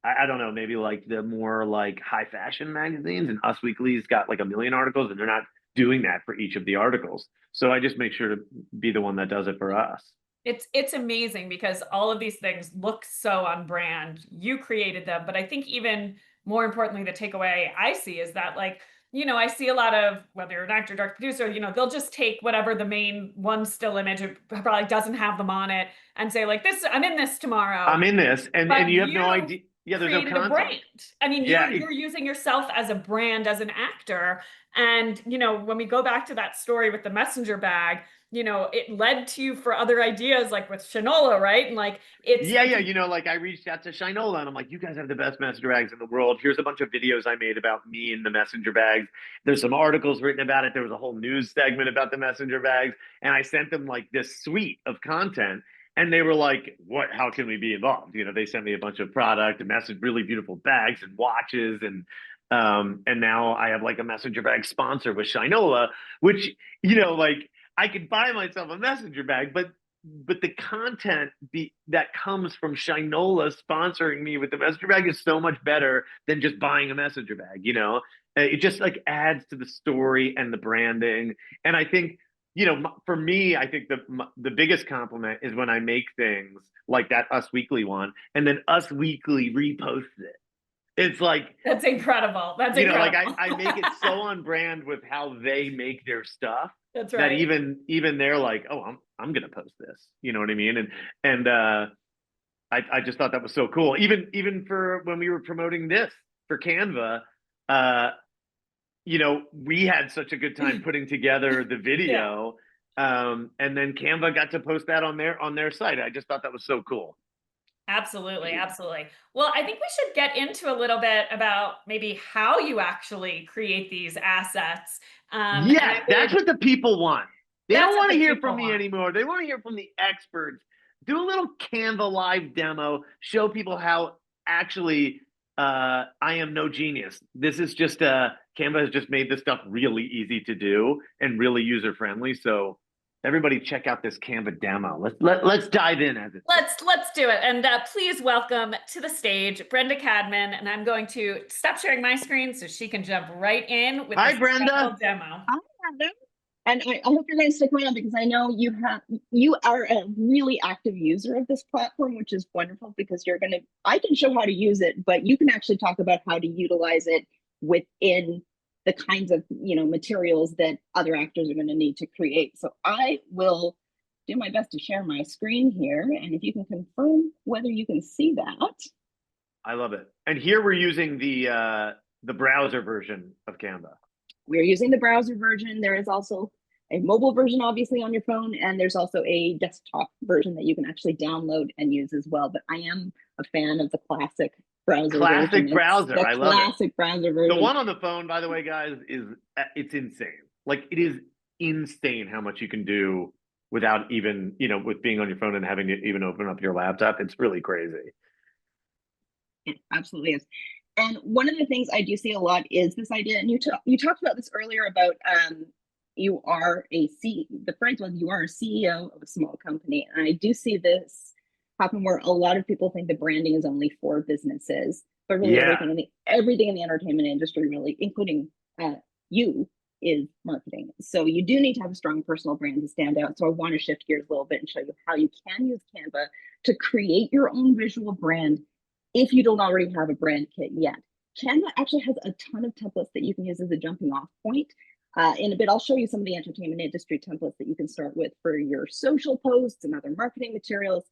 I don't know, maybe like the more like high fashion magazines, and Us Weekly's got like 1 million articles, and they're not doing that for each of the articles. So I just make sure to be the one that does it for us. It's amazing because all of these things look so on brand. You created them, but I think even more importantly, the takeaway I see is that like, I see a lot of, whether you're an actor, director, producer, they'll just take whatever the main one still image, it probably doesn't have them on it, and say like, this, I'm in this tomorrow. I'm in this, and you have no idea. Yeah, there's no created a content. brand. I mean, you're using yourself as a brand, as an actor. And, when we go back to that story with the messenger bag, it led to you for other ideas, like with Shinola, right? And like, like I reached out to Shinola and I'm like, you guys have the best messenger bags in the world. Here's a bunch of videos I made about me and the messenger bags. There's some articles written about it. There was a whole news segment about the messenger bags. And I sent them like this suite of content. And they were like, "What? How can we be involved?" They sent me a bunch of product, and really beautiful bags and watches, and now I have like a messenger bag sponsor with Shinola, which like I could buy myself a messenger bag, but the content that comes from Shinola sponsoring me with the messenger bag is so much better than just buying a messenger bag. It just like adds to the story and the branding, and I think. For me, I think the biggest compliment is when I make things like that Us Weekly one, and then Us Weekly reposts it. It's like that's incredible. That's incredible. Like I make it so on brand with how they make their stuff. That's right. That even they're like, oh, I'm gonna post this. You know what I mean? And I just thought that was so cool. Even for when we were promoting this for Canva. We had such a good time putting together the video. And then Canva got to post that on their site. I just thought that was so cool. Absolutely. Absolutely. Well, I think we should get into a little bit about maybe how you actually create these assets. That's what the people want. They don't want to hear from me anymore. They want to hear from the experts. Do a little Canva live demo, show people how actually I am no genius. This is just Canva has just made this stuff really easy to do and really user friendly. So everybody check out this Canva demo. Let's dive in as it. Let's do it. And please welcome to the stage Brenda Cadman. And I'm going to stop sharing my screen so she can jump right in with Hi, Brenda. Demo. Hi, Brenda. And I hope you're going to stick around because I know you are a really active user of this platform, which is wonderful because I can show how to use it, but you can actually talk about how to utilize it within the kinds of materials that other actors are going to need to create. So I will do my best to share my screen here, and if you can confirm whether you can see that. I love it. And here we're using the browser version of Canva. We're using the browser version. There is also a mobile version, obviously, on your phone, and there's also a desktop version that you can actually download and use as well. But I am a fan of the classic browser version. Browser. I love it. Classic browser version. The one on the phone, by the way, guys, it's insane. Like, it is insane how much you can do without even, with being on your phone and having to even open up your laptop. It's really crazy. It absolutely is. And one of the things I do see a lot is this idea, and you talked about this earlier about you are the phrase was you are a CEO of a small company. And I do see this happen where a lot of people think the branding is only for businesses, but really Yeah. everything in the entertainment industry, really, including you, is marketing. So you do need to have a strong personal brand to stand out. So I want to shift gears a little bit and show you how you can use Canva to create your own visual brand if you don't already have a brand kit yet. Canva actually has a ton of templates that you can use as a jumping off point. In a bit, I'll show you some of the entertainment industry templates that you can start with for your social posts and other marketing materials.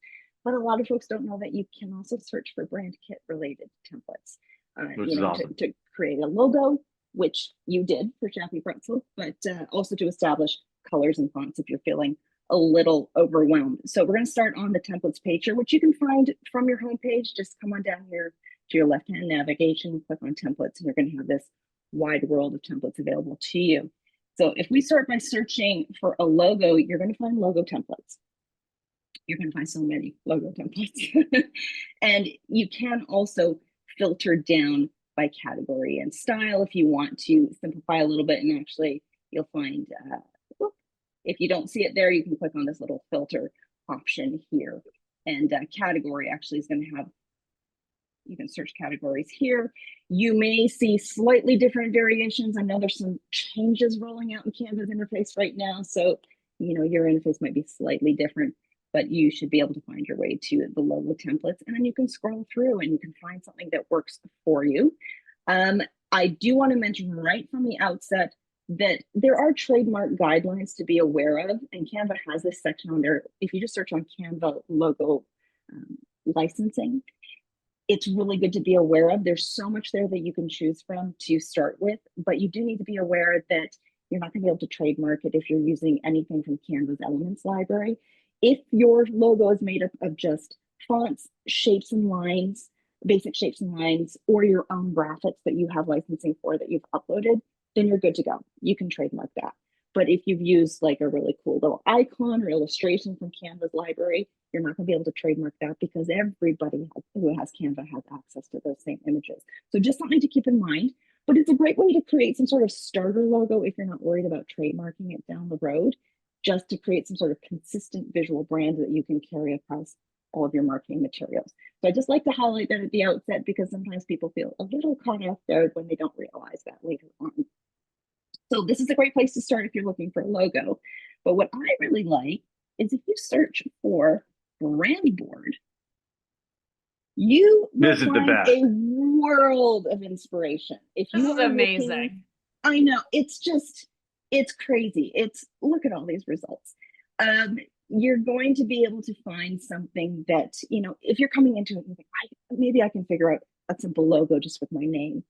But a lot of folks don't know that you can also search for brand kit related templates. Which is awesome. To create a logo, which you did for Shappy Pretzel, but also to establish colors and fonts if you're feeling a little overwhelmed. So we're going to start on the templates page here, which you can find from your homepage. Just come on down here to your left-hand navigation, click on templates, and you're going to have this wide world of templates available to you. So if we start by searching for a logo, you're going to find logo templates. You're going to find so many logo templates. And you can also filter down by category and style if you want to simplify a little bit. And actually, you'll find, if you don't see it there, you can click on this little filter option here. And category actually is going to have, you can search categories here. You may see slightly different variations. I know there's some changes rolling out in Canva's interface right now. So, your interface might be slightly different, but you should be able to find your way to the logo templates. And then you can scroll through and you can find something that works for you. I do want to mention right from the outset that there are trademark guidelines to be aware of, and Canva has this section on there. If you just search on Canva logo licensing, it's really good to be aware of. There's so much there that you can choose from to start with, but you do need to be aware that you're not going to be able to trademark it if you're using anything from Canva's Elements library. If your logo is made up of just fonts, shapes and lines, basic shapes and lines, or your own graphics that you have licensing for that you've uploaded, then you're good to go. You can trademark that. But if you've used like a really cool little icon or illustration from Canva's library, you're not going to be able to trademark that because everybody who has Canva has access to those same images. So just something to keep in mind. But it's a great way to create some sort of starter logo if you're not worried about trademarking it down the road, just to create some sort of consistent visual brand that you can carry across all of your marketing materials. So I just like to highlight that at the outset because sometimes people feel a little caught off guard when they don't realize that later on. So this is a great place to start if you're looking for a logo. But what I really like is if you search for brand board, you will find a world of inspiration. If you This is amazing. I know, it's crazy. Look at all these results. You're going to be able to find something that, if you're coming into it, maybe I can figure out a simple logo just with my name.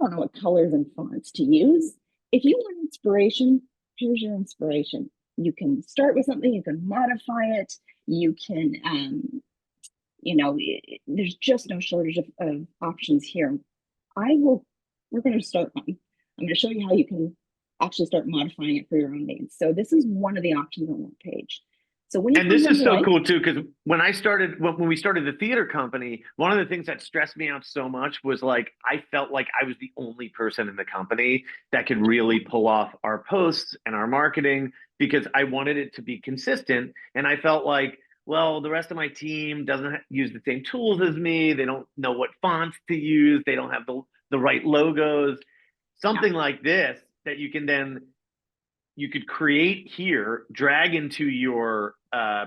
I don't know what colors and fonts to use. If you want inspiration, here's your inspiration. You can start with something, you can modify it, you can, there's just no shortage of options here. We're going to start one. I'm going to show you how you can actually start modifying it for your own needs. So this is one of the options on that page. So when you this is so cool too, because when we started the theater company, one of the things that stressed me out so much was like I felt like I was the only person in the company that could really pull off our posts and our marketing because I wanted it to be consistent. And I felt like, well, the rest of my team doesn't use the same tools as me. They don't know what fonts to use. They don't have the right logos. Something like this that you could create here, drag into your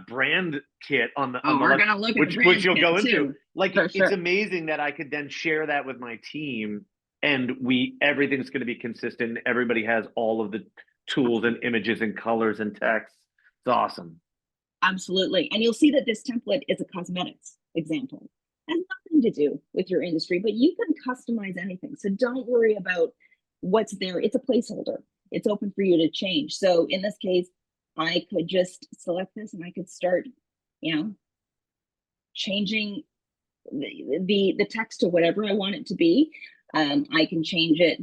brand kit on the we're gonna look at which you'll go into. Too, it's amazing that I could then share that with my team, and everything's going to be consistent. Everybody has all of the tools and images and colors and text. It's awesome. Absolutely, and you'll see that this template is a cosmetics example. It has nothing to do with your industry, but you can customize anything. So don't worry about what's there. It's a placeholder. It's open for you to change. So in this case, I could just select this and I could start, changing the text to whatever I want it to be. I can change I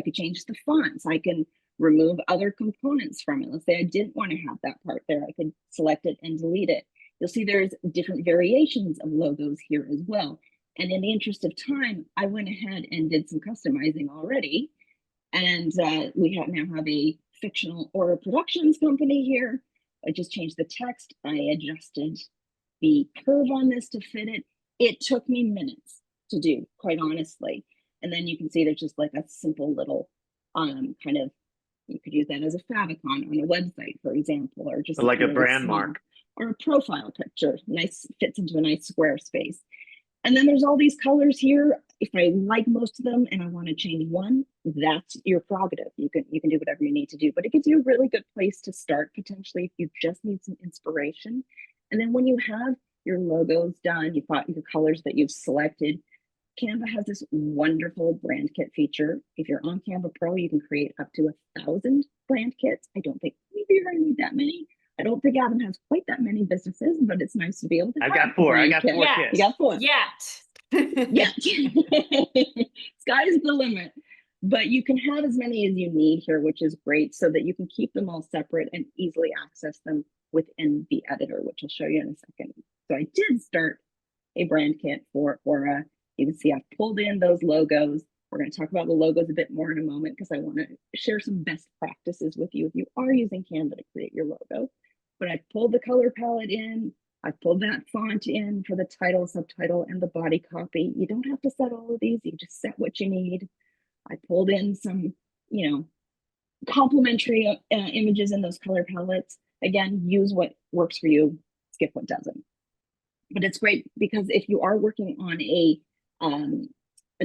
could change the fonts. I can remove other components from it. Let's say I didn't want to have that part there. I could select it and delete it. You'll see there's different variations of logos here as well. And in the interest of time, I went ahead and did some customizing already. And we now have a fictional horror productions company here. I just changed the text. I adjusted the curve on this to fit it. It took me minutes to do, quite honestly. And then you can see there's just like a simple little kind of, you could use that as a favicon on a website, for example, or just Like a really brand small, mark. or a profile picture. Nice, fits into a nice square space. And then there's all these colors here. If I like most of them and I want to change one, that's your prerogative. You can do whatever you need to do, but it gives you a really good place to start potentially if you just need some inspiration. And then when you have your logos done, you've got your colors that you've selected, Canva has this wonderful brand kit feature. If you're on Canva Pro, you can create up to 1,000 brand kits. I don't think you're going to need that many. I don't think Adam has quite that many businesses, but it's nice to be able to. I've got 4. I got 4 Yeah. kits. You got 4. Yet. Yeah. Sky's the limit. But you can have as many as you need here, which is great, so that you can keep them all separate and easily access them within the editor, which I'll show you in a second. So I did start a brand kit for Aura. You can see I've pulled in those logos. We're going to talk about the logos a bit more in a moment because I want to share some best practices with you if you are using Canva to create your logo. But I pulled the color palette in. I pulled that font in for the title, subtitle, and the body copy. You don't have to set all of these. You just set what you need. I pulled in some, complementary images in those color palettes. Again, use what works for you, skip what doesn't. But it's great because if you are working on a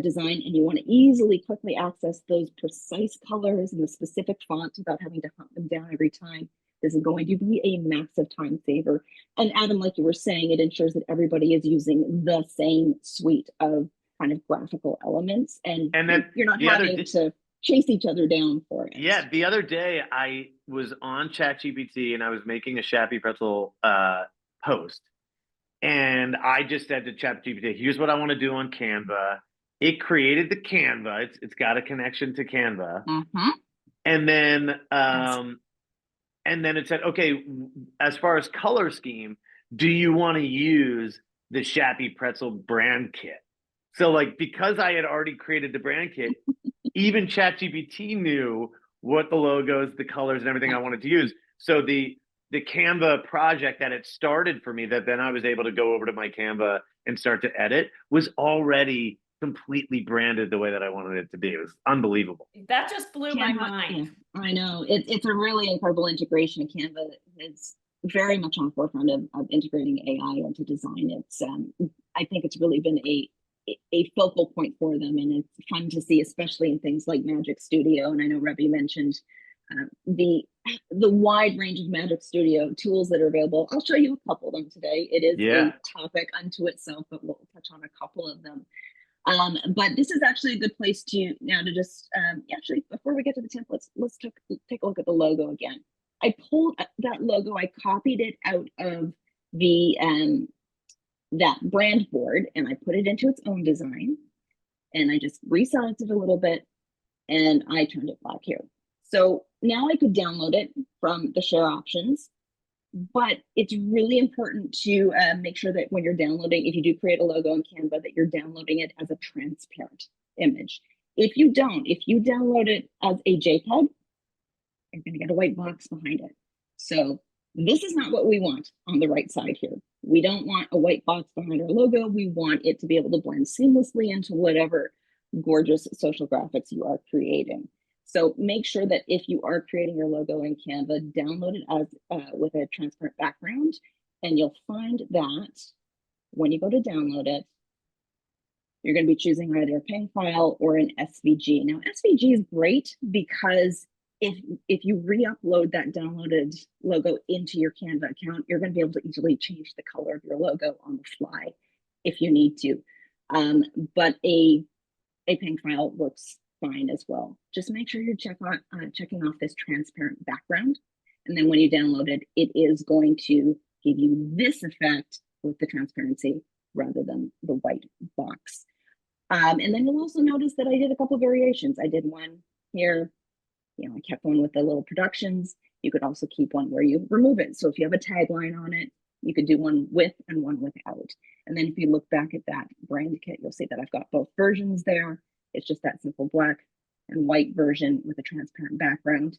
design and you want to easily, quickly access those precise colors and the specific fonts without having to hunt them down every time, this is going to be a massive time saver. And Adam, like you were saying, it ensures that everybody is using the same suite of kind of graphical elements, and then you're not having to chase each other down for it. Yeah, the other day I was on ChatGPT and I was making a Shappy Pretzel post, and I just said to ChatGPT, "Here's what I want to do on Canva." It created the Canva. It's got a connection to Canva, and then it said, "Okay, as far as color scheme, do you want to use the Shappy Pretzel brand kit?" So like, because I had already created the brand kit, even ChatGPT knew what the logos, the colors, and everything I wanted to use. So the Canva project that it started for me, that then I was able to go over to my Canva and start to edit, was already completely branded the way that I wanted it to be. It was unbelievable. That just blew my mind. Yeah, I know. It's a really incredible integration. Canva is very much on the forefront of integrating AI into design. It's I think it's really been a focal point for them, and it's fun to see, especially in things like Magic Studio. And I know Rebby mentioned the wide range of Magic Studio tools that are available. I'll show you a couple of them today. It is a topic unto itself, but we'll touch on a couple of them. But this is actually a good place to just actually, before we get to the templates, let's take a look at the logo again. I pulled that logo, I copied it out of the that brand board, and I put it into its own design, and I just resized it a little bit, and I turned it black here. So now I could download it from the share options, but it's really important to make sure that when you're downloading, if you do create a logo in Canva, that you're downloading it as a transparent image. If you download it as a JPEG, you're going to get a white box behind it. So this is not what we want on the right side here. We don't want a white box behind our logo. We want it to be able to blend seamlessly into whatever gorgeous social graphics you are creating. So make sure that if you are creating your logo in Canva, download it as with a transparent background, and you'll find that when you go to download it, you're going to be choosing either a PNG file or an SVG. Now, SVG is great because if you re-upload that downloaded logo into your Canva account, you're going to be able to easily change the color of your logo on the fly if you need to. But a PNG file works fine as well. Just make sure you're checking off this transparent background. And then when you download it, it is going to give you this effect with the transparency rather than the white box. And then you'll also notice that I did a couple of variations. I did one here. I kept one with the little productions. You could also keep one where you remove it. So if you have a tagline on it, You could do one with and one without. And then if you look back at that brand kit, you'll see that I've got both versions there. It's just that simple black and white version with a transparent background.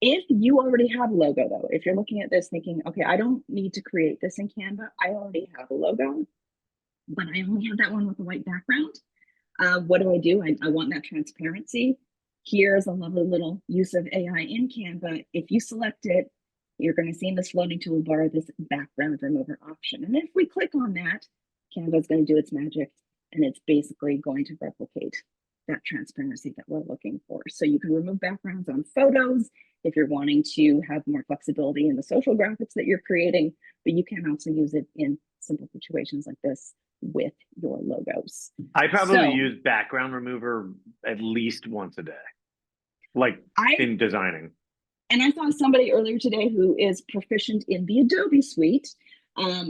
If you already have a logo though, if you're looking at this thinking, okay, I don't need to create this in Canva, I already have a logo, but I only have that one with a white background. What do? I want that transparency. Here's a lovely little use of AI in Canva. If you select it, you're going to see in this floating toolbar this background remover option. And if we click on that, Canva is going to do its magic, and it's basically going to replicate that transparency that we're looking for. So you can remove backgrounds on photos if you're wanting to have more flexibility in the social graphics that you're creating, but you can also use it in simple situations like this with your logos. I probably use background remover at least once a day, like in designing. And I saw somebody earlier today who is proficient in the Adobe suite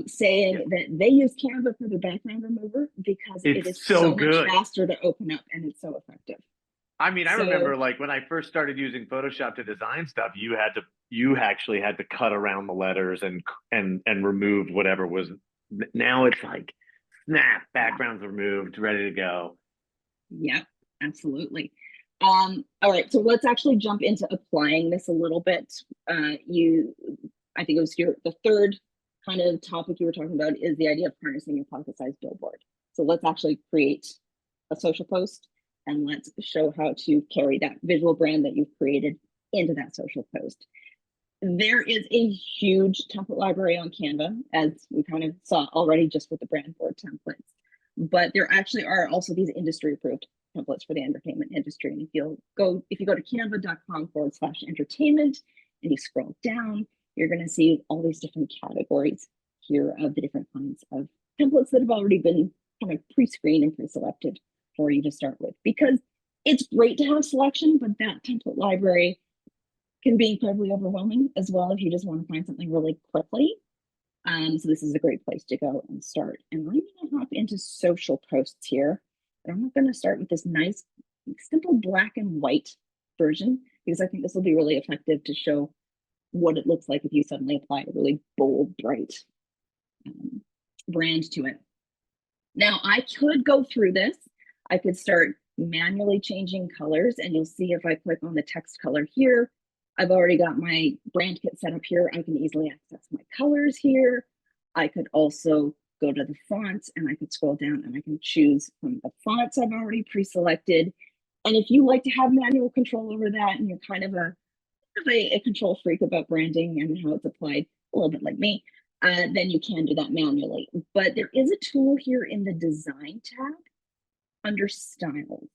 saying that they use Canva for their background remover because it is so much faster to open up and it's so effective. I mean, I remember like when I first started using Photoshop to design stuff, you actually had to cut around the letters and remove whatever was. Now it's like snap, backgrounds removed, ready to go. Yep, absolutely. All right, so let's actually jump into applying this a little bit. I think it was the third kind of topic you were talking about is the idea of harnessing a pocket-sized billboard. So let's actually create a social post and let's show how to carry that visual brand that you've created into that social post. There is a huge template library on Canva, as we kind of saw already just with the brand board templates. But there actually are also these industry approved templates for the entertainment industry. And if you go to canva.com/entertainment and you scroll down, you're going to see all these different categories here of the different kinds of templates that have already been kind of pre-screened and pre-selected for you to start with. Because it's great to have selection, but that template library can be incredibly overwhelming as well if you just want to find something really quickly. So this is a great place to go and start. And I'm going to hop into social posts here. But I'm going to start with this nice, simple black and white version, because I think this will be really effective to show what it looks like if you suddenly apply a really bold, bright brand to it. Now, I could go through this. I could start manually changing colors, and you'll see if I click on the text color here, I've already got my brand kit set up here. I can easily access my colors here. I could also go to the fonts and I could scroll down and I can choose from the fonts I've already pre-selected. And if you like to have manual control over that and you're kind of a control freak about branding and how it's applied, a little bit like me, then you can do that manually. But there is a tool here in the design tab under style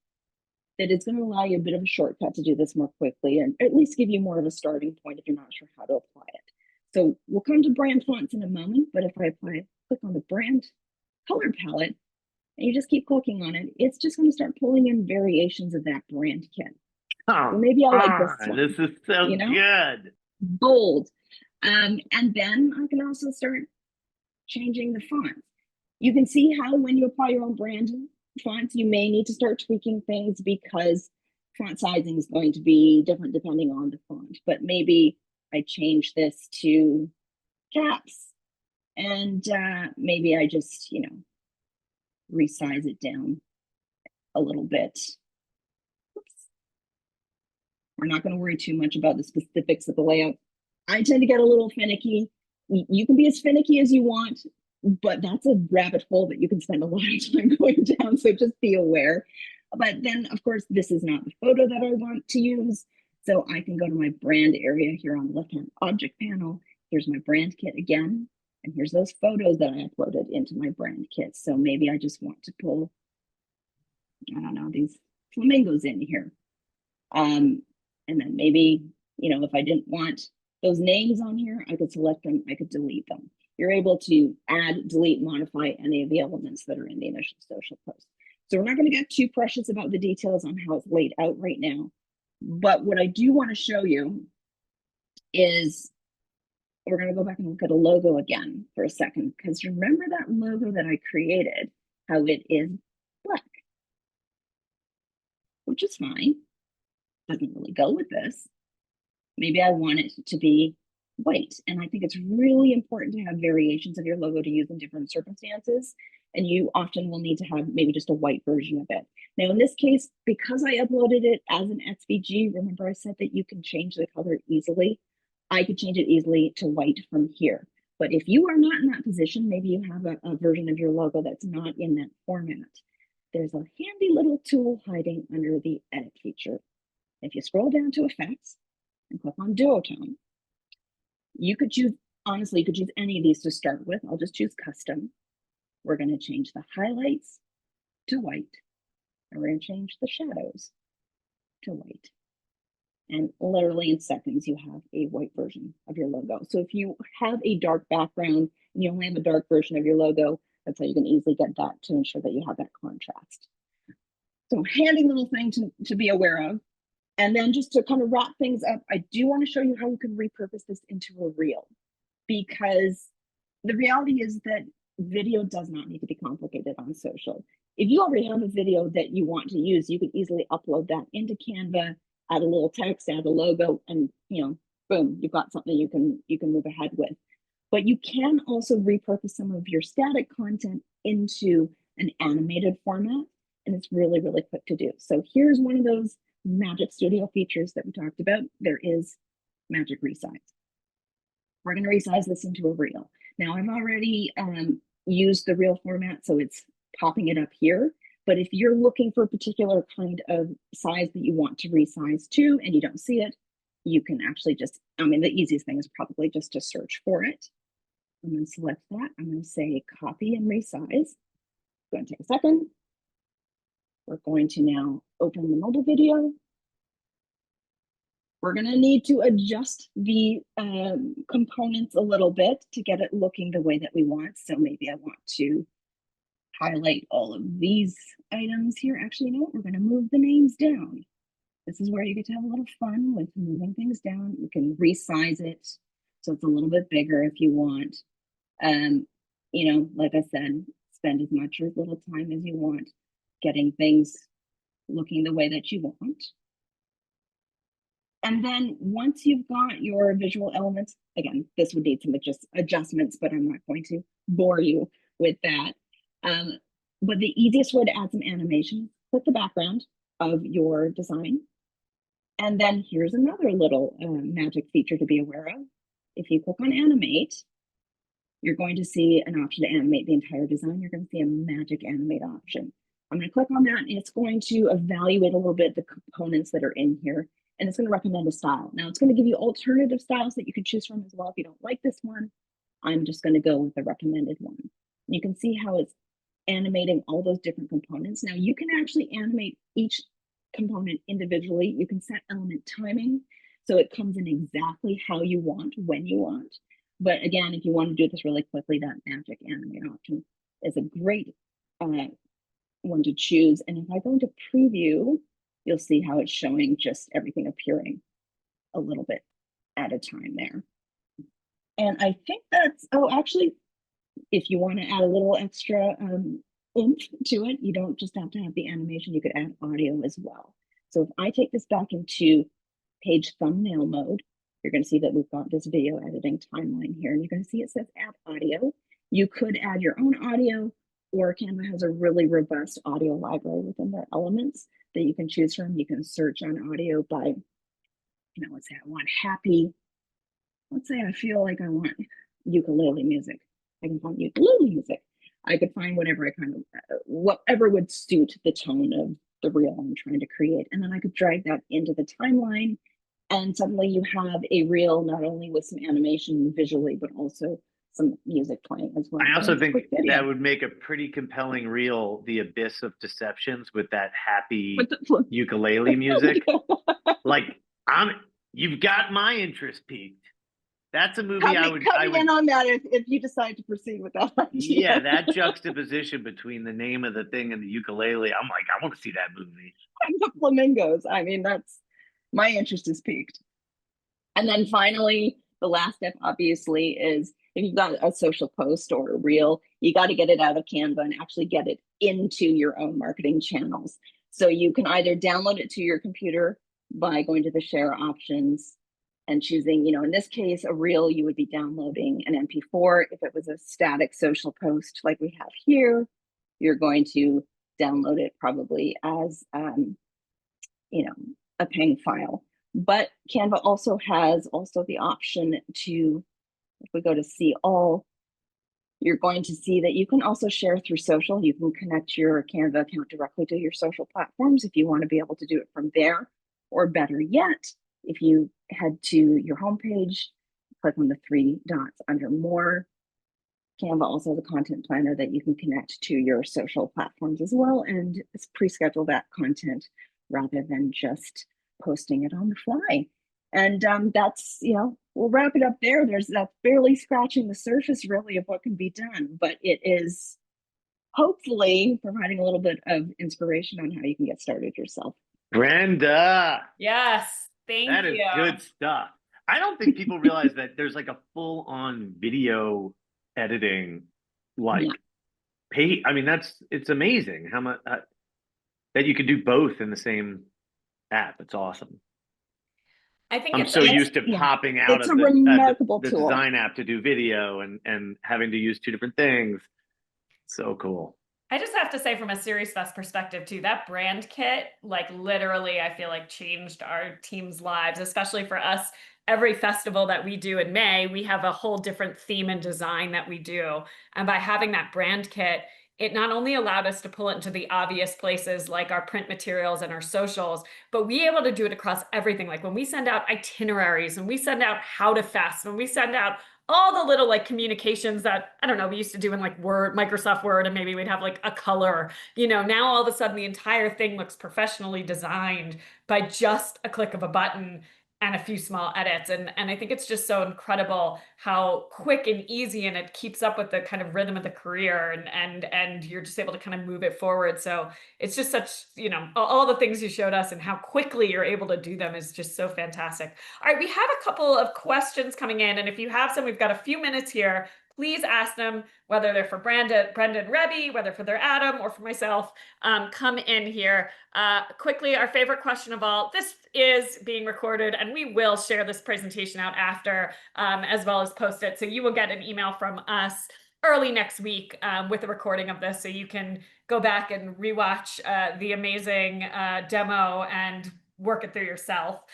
that is going to allow you a bit of a shortcut to do this more quickly and at least give you more of a starting point if you're not sure how to apply it. So we'll come to brand fonts in a moment, but if I click on the brand color palette and you just keep clicking on it, it's just going to start pulling in variations of that brand kit. Oh, so maybe I like this one. This is so good. Bold. And then I can also start changing the fonts. You can see how when you apply your own brand fonts, you may need to start tweaking things because font sizing is going to be different depending on the font. But maybe I change this to caps and maybe I just, resize it down a little bit. Oops. We're not going to worry too much about the specifics of the layout. I tend to get a little finicky. You can be as finicky as you want, but that's a rabbit hole that you can spend a lot of time going down. So just be aware. But then, of course, this is not the photo that I want to use. So I can go to my brand area here on the left-hand object panel. Here's my brand kit again. And here's those photos that I uploaded into my brand kit. So maybe I just want to pull, I don't know, these flamingos in here. And then maybe, if I didn't want those names on here, I could select them, I could delete them. You're able to add, delete, modify any of the elements that are in the initial social post. So we're not going to get too precious about the details on how it's laid out right now. But what I do want to show you is we're going to go back and look at a logo again for a second, because remember that logo that I created, how it is black, which is fine. Doesn't really go with this. Maybe I want it to be white. And I think it's really important to have variations of your logo to use in different circumstances. And you often will need to have maybe just a white version of it. Now, in this case, because I uploaded it as an SVG, remember I said that you can change the color easily. I could change it easily to white from here. But if you are not in that position, maybe you have a version of your logo that's not in that format. There's a handy little tool hiding under the edit feature. If you scroll down to effects and click on duotone, you could choose, honestly, you could choose any of these to start with. I'll just choose custom. We're going to change the highlights to white, and we're going to change the shadows to white. And literally in seconds, you have a white version of your logo. So if you have a dark background and you only have a dark version of your logo, that's how you can easily get that to ensure that you have that contrast. So handy little thing to be aware of. And then just to kind of wrap things up, I do want to show you how you can repurpose this into a reel, because the reality is that video does not need to be complicated on social. If you already have a video that you want to use, you can easily upload that into Canva, add a little text, add a logo, and boom, you've got something you can move ahead with. But you can also repurpose some of your static content into an animated format, and it's really, really quick to do. So here's one of those Magic Studio features that we talked about. There is Magic Resize. We're going to resize this into a reel. Now, I've already used the reel format, so it's popping it up here. But if you're looking for a particular kind of size that you want to resize to and you don't see it, you can actually just, the easiest thing is probably just to search for it. I'm going to select that. I'm going to say copy and resize. It's going to take a second. We're going to now open the mobile video. We're going to need to adjust the components a little bit to get it looking the way that we want. So maybe I want to highlight all of these items here. Actually, you know what? We're going to move the names down. This is where you get to have a little fun with moving things down. You can resize it so it's a little bit bigger if you want. Like I said, spend as much or as little time as you want getting things looking the way that you want. And then once you've got your visual elements, again, this would need some adjustments, but I'm not going to bore you with that. But the easiest way to add some animation, click the background of your design. And then here's another little magic feature to be aware of. If you click on animate, you're going to see an option to animate the entire design. You're going to see a magic animate option. I'm going to click on that, and it's going to evaluate a little bit the components that are in here, and it's going to recommend a style. Now, it's going to give you alternative styles that you can choose from as well. If you don't like this one, I'm just going to go with the recommended one. You can see how it's animating all those different components. Now, you can actually animate each component individually. You can set element timing, so it comes in exactly how you want, when you want. But again, if you want to do this really quickly, that magic animate option is a great one to choose. And if I go into preview, you'll see how it's showing just everything appearing a little bit at a time there. And I think that's, actually, if you want to add a little extra oomph to it, you don't just have to have the animation, you could add audio as well. So if I take this back into page thumbnail mode, you're going to see that we've got this video editing timeline here, and you're going to see it says add audio. You could add your own audio, or Canva has a really robust audio library within their elements that you can choose from. You can search on audio by, let's say I want happy. Let's say I feel like I want ukulele music. I can find ukulele music. I could find whatever whatever would suit the tone of the reel I'm trying to create. And then I could drag that into the timeline. And suddenly you have a reel not only with some animation visually, but also some music playing as well. I also think that would make a pretty compelling reel, The Abyss of Deceptions, with that happy ukulele music. You've got my interest peaked. That's a movie I would in on that if you decide to proceed with that idea. Yeah, that juxtaposition between the name of the thing and the ukulele, I'm like, I want to see that movie. And the flamingos. That's my interest is peaked. And then finally, the last step obviously is if you've got a social post or a reel, you got to get it out of Canva and actually get it into your own marketing channels. So you can either download it to your computer by going to the share options and choosing, in this case, a reel, you would be downloading an MP4. If it was a static social post like we have here, you're going to download it probably as, a PNG file. But Canva also has the option to, if we go to see all, you're going to see that you can also share through social. You can connect your Canva account directly to your social platforms if you want to be able to do it from there. Or better yet, if you head to your homepage, click on the 3 dots under more, Canva also has a content planner that you can connect to your social platforms as well and pre-schedule that content rather than just posting it on the fly. And that's, we'll wrap it up there. That's barely scratching the surface really of what can be done, but it is hopefully providing a little bit of inspiration on how you can get started yourself. Brenda, Yes, thank that is you. good stuff. I don't think people realize that there's like a full-on video editing, like I mean, it's amazing how much that you could do both in the same app. It's awesome. I think I'm so used to popping out it's of a remarkable the tool. design app to do video and having to use 2 different things. So cool. I just have to say, from a SeriesFest perspective too, that brand kit, like literally, I feel like changed our team's lives, especially for us. Every festival that we do in May, we have a whole different theme and design that we do. And by having that brand kit, it not only allowed us to pull it into the obvious places like our print materials and our socials, but we able to do it across everything. Like when we send out itineraries, when we send out how to fest, when we send out all the little like communications that, I don't know, we used to do in like Word, Microsoft Word, and maybe we'd have like a color, now all of a sudden the entire thing looks professionally designed by just a click of a button and a few small edits. And I think it's just so incredible how quick and easy, and it keeps up with the kind of rhythm of the career, and you're just able to kind of move it forward. So it's just such, all the things you showed us and how quickly you're able to do them is just so fantastic. All right, we have a couple of questions coming in, and if you have some, we've got a few minutes here. Please ask them, whether they're for Brendan Rebby, whether for their Adam, or for myself. Come in here. Quickly, our favorite question of all. This is being recorded, and we will share this presentation out after, as well as post it. So you will get an email from us early next week with a recording of this, so you can go back and rewatch the amazing demo and work it through yourself.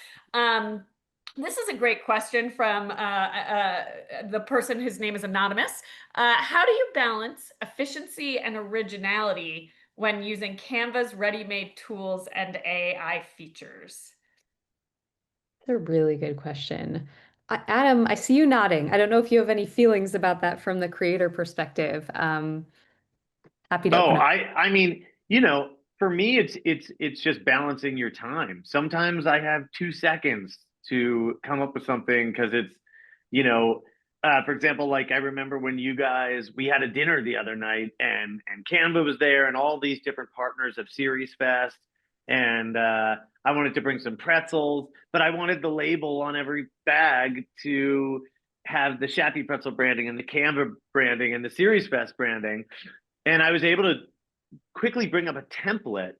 This is a great question from the person whose name is anonymous. How do you balance efficiency and originality when using Canva's ready-made tools and AI features? That's a really good question. Adam, I see you nodding. I don't know if you have any feelings about that from the creator perspective. Happy to open up. I mean, for me, it's just balancing your time. Sometimes I have 2 seconds to come up with something because it's, for example, like I remember when we had a dinner the other night and Canva was there and all these different partners of SeriesFest. And I wanted to bring some pretzels, but I wanted the label on every bag to have the Shappy Pretzel branding and the Canva branding and the SeriesFest branding. And I was able to quickly bring up a template.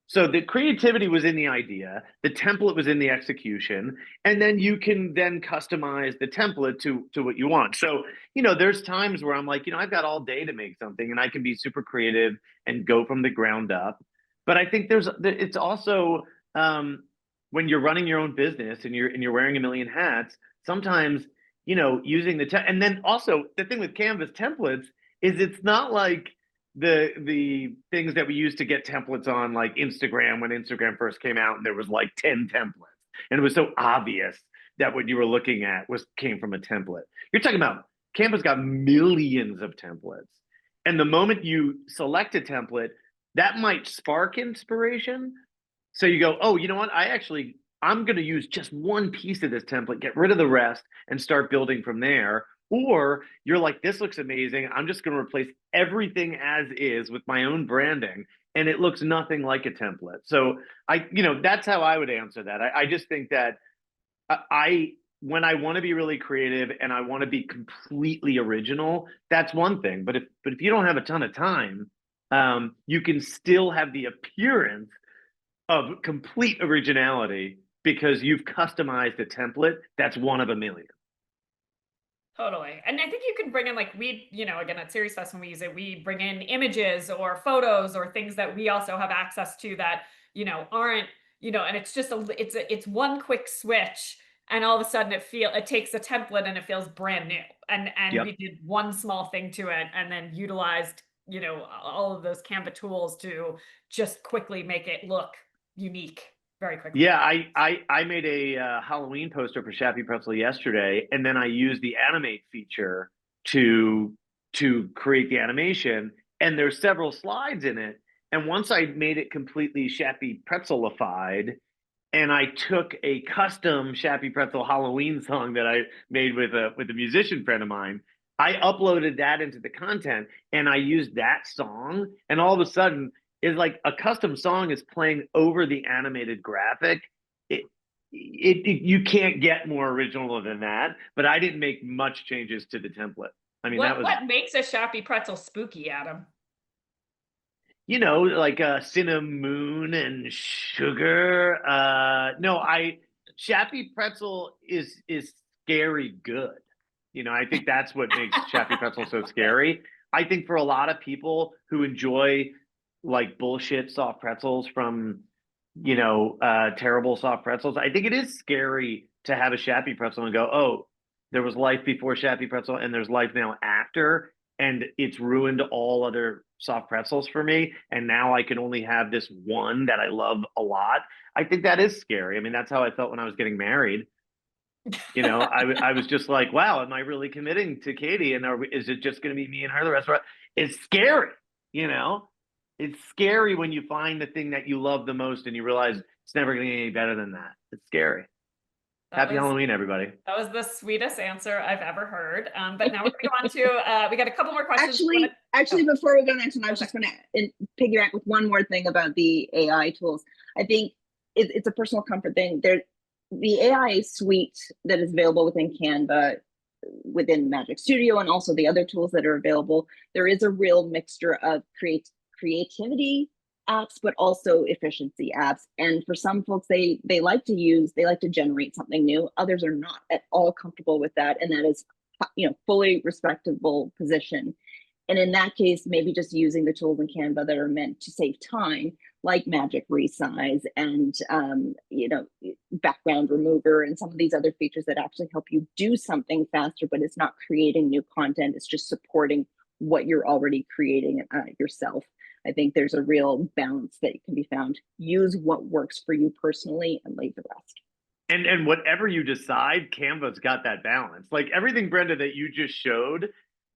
So the creativity was in the idea, the template was in the execution, and then you can then customize the template to what you want. So, there's times where I'm like, I've got all day to make something and I can be super creative and go from the ground up. But I think it's also when you're running your own business and you're wearing a million hats, sometimes, using and then also the thing with Canva's templates is it's not like the things that we used to get templates on, like Instagram, when Instagram first came out and there was like 10 templates and it was so obvious that what you were looking at came from a template. You're talking about Canva's got millions of templates, and the moment you select a template, that might spark inspiration. So you go, oh, you know what, I'm going to use just one piece of this template, get rid of the rest, and start building from there. Or you're like, this looks amazing, I'm just going to replace everything as is with my own branding, and it looks nothing like a template. So that's how I would answer that. I just think that when I want to be really creative and I want to be completely original, that's one thing. But if you don't have a ton of time, you can still have the appearance of complete originality because you've customized a template that's one of a million. Totally. And I think you can bring in like again at SeriesFest when we use it, we bring in images or photos or things that we also have access to that, aren't, and it's just it's one quick switch and all of a sudden it takes a template and it feels brand new. And Yep. we did one small thing to it and then utilized, all of those Canva tools to just quickly make it look unique very quickly. Yeah, I made a Halloween poster for Shappy Pretzel yesterday, and then I used the animate feature to create the animation. And there's several slides in it. And once I made it completely Shappy Pretzelified, and I took a custom Shappy Pretzel Halloween song that I made with a musician friend of mine, I uploaded that into the content, and I used that song, and all of a sudden, is like a custom song is playing over the animated graphic. You can't get more original than that. But I didn't make much changes to the template. I mean, what makes a Shappy Pretzel spooky, Adam? Like cinnamon and sugar. Shappy Pretzel is scary good. I think that's what makes Shappy Pretzel so scary. I think for a lot of people who enjoy like bullshit soft pretzels from, terrible soft pretzels, I think it is scary to have a Shappy Pretzel and go, oh, there was life before Shappy Pretzel and there's life now after, and it's ruined all other soft pretzels for me. And now I can only have this one that I love a lot. I think that is scary. I mean, that's how I felt when I was getting married. I was just like, wow, am I really committing to Katie? And is it just going to be me and her the rest of it? It's scary, It's scary when you find the thing that you love the most and you realize it's never going to get any better than that. It's scary. Happy Halloween, everybody. That was the sweetest answer I've ever heard. But now we're going to go on to, we got a couple more questions. Actually, before we go next one, I was just going to piggyback with one more thing about the AI tools. I think it's a personal comfort thing. The AI suite that is available within Canva, within Magic Studio, and also the other tools that are available, there is a real mixture of creativity apps, but also efficiency apps. And for some folks, they like to generate something new. Others are not at all comfortable with that, and that is, fully respectable position. And in that case, maybe just using the tools in Canva that are meant to save time, like Magic Resize and background remover and some of these other features that actually help you do something faster, but it's not creating new content. It's just supporting what you're already creating yourself. I think there's a real balance that can be found. Use what works for you personally and leave the rest. And whatever you decide, Canva's got that balance. Like everything, Brenda, that you just showed,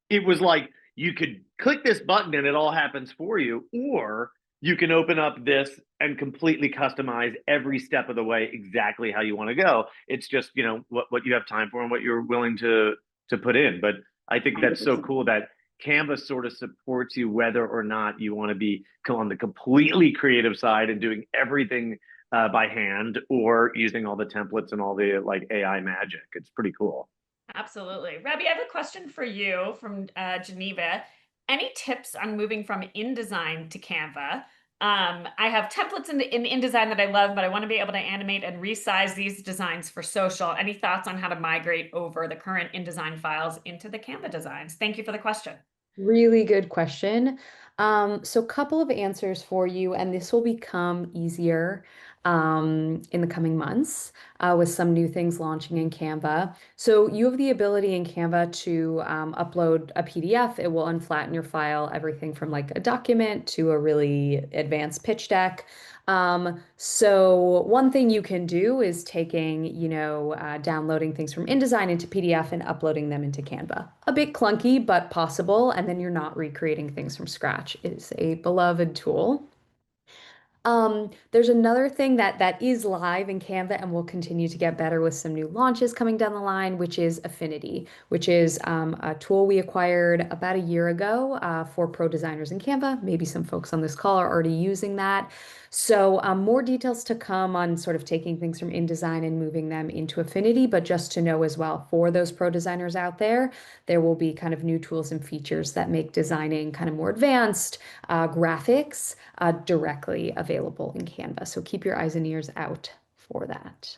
it was like you could click this button and it all happens for you, or you can open up this and completely customize every step of the way exactly how you want to go. It's just, what you have time for and what you're willing to put in. But I think that's so cool that Canva sort of supports you whether or not you want to be on the completely creative side and doing everything by hand, or using all the templates and all the like AI magic. It's pretty cool. Absolutely. Rabbi, I have a question for you from Geneva. Any tips on moving from InDesign to Canva? I have templates in InDesign that I love, but I want to be able to animate and resize these designs for social. Any thoughts on how to migrate over the current InDesign files into the Canva designs? Thank you for the question. Really good question. So a couple of answers for you, and this will become easier in the coming months with some new things launching in Canva. So you have the ability in Canva to upload a PDF. It will unflatten your file, everything from like a document to a really advanced pitch deck. So one thing you can do is taking, downloading things from InDesign into PDF and uploading them into Canva. A bit clunky, but possible. And then you're not recreating things from scratch. It is a beloved tool. There's another thing that is live in Canva and will continue to get better with some new launches coming down the line, which is Affinity, which is a tool we acquired about a year ago for pro designers in Canva. Maybe some folks on this call are already using that. So more details to come on sort of taking things from InDesign and moving them into Affinity, but just to know as well, for those pro designers out there, there will be kind of new tools and features that make designing kind of more advanced graphics directly available in Canva. So keep your eyes and ears out for that.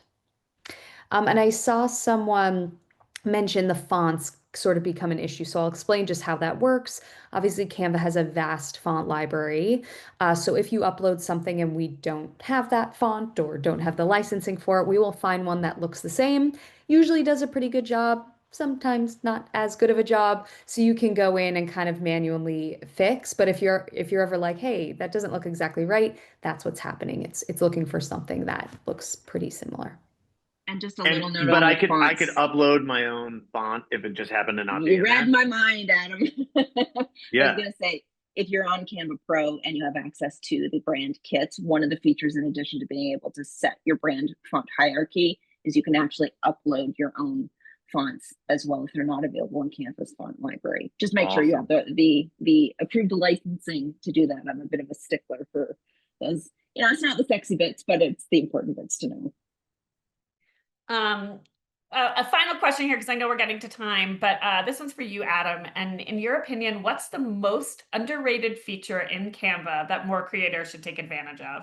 And I saw someone mention the fonts sort of become an issue. So I'll explain just how that works. Obviously, Canva has a vast font library. So if you upload something and we don't have that font or don't have the licensing for it, we will find one that looks the same. Usually does a pretty good job, sometimes not as good of a job. So you can go in and kind of manually fix. But if you're ever like, hey, that doesn't look exactly right, that's what's happening. It's looking for something that looks pretty similar. And just a little note But on I the could fonts. upload my own font if it just happened to not be You in read there. my mind, Adam. I Yeah. was gonna say, if you're on Canva Pro and you have access to the brand kits, one of the features, in addition to being able to set your brand font hierarchy, is you can actually upload your own fonts as well if they're not available in Canva's font library. Just make sure you have the approved licensing to do that. I'm a bit of a stickler for those. You know, it's not the sexy bits, but it's the important bits to know. A final question here, because I know we're getting to time, but this one's for you, Adam. And in your opinion, what's the most underrated feature in Canva that more creators should take advantage of?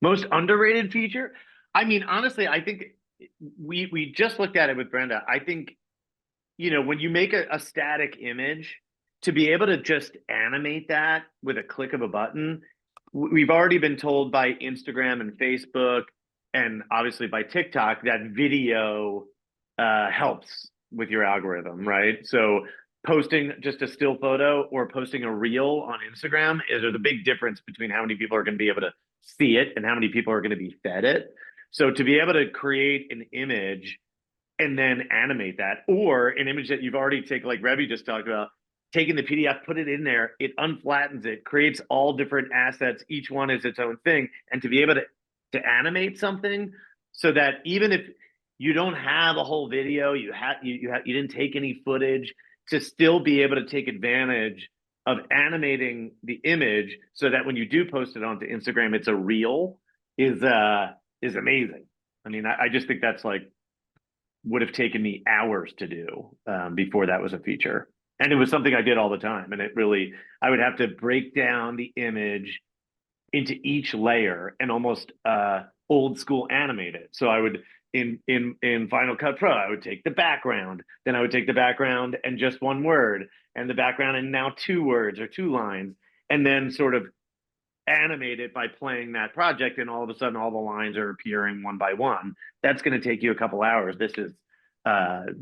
Most underrated feature? I mean, honestly, I think we just looked at it with Brenda. I think, you know, when you make a static image, to be able to just animate that with a click of a button, we've already been told by Instagram and Facebook and obviously by TikTok that video helps with your algorithm, right? So posting just a still photo or posting a reel on Instagram there's a big difference between how many people are going to be able to see it and how many people are going to be fed it. So to be able to create an image and then animate that, or an image that you've already taken, like Rebby just talked about, taking the PDF, put it in there, it unflattens it, creates all different assets. Each one is its own thing. And to be able to animate something so that even if you don't have a whole video, you didn't take any footage, to still be able to take advantage of animating the image so that when you do post it onto Instagram, it's a reel is amazing. I mean, I just think that's like, would have taken me hours to do before that was a feature. And it was something I did all the time. And I would have to break down the image into each layer and almost old school animate it. So I would, in Final Cut Pro, I would take the background, then I would take the background and just one word, and the background and now 2 words or 2 lines, and then sort of animate it by playing that project, and all of a sudden all the lines are appearing one by one. That's going to take you a couple hours. This is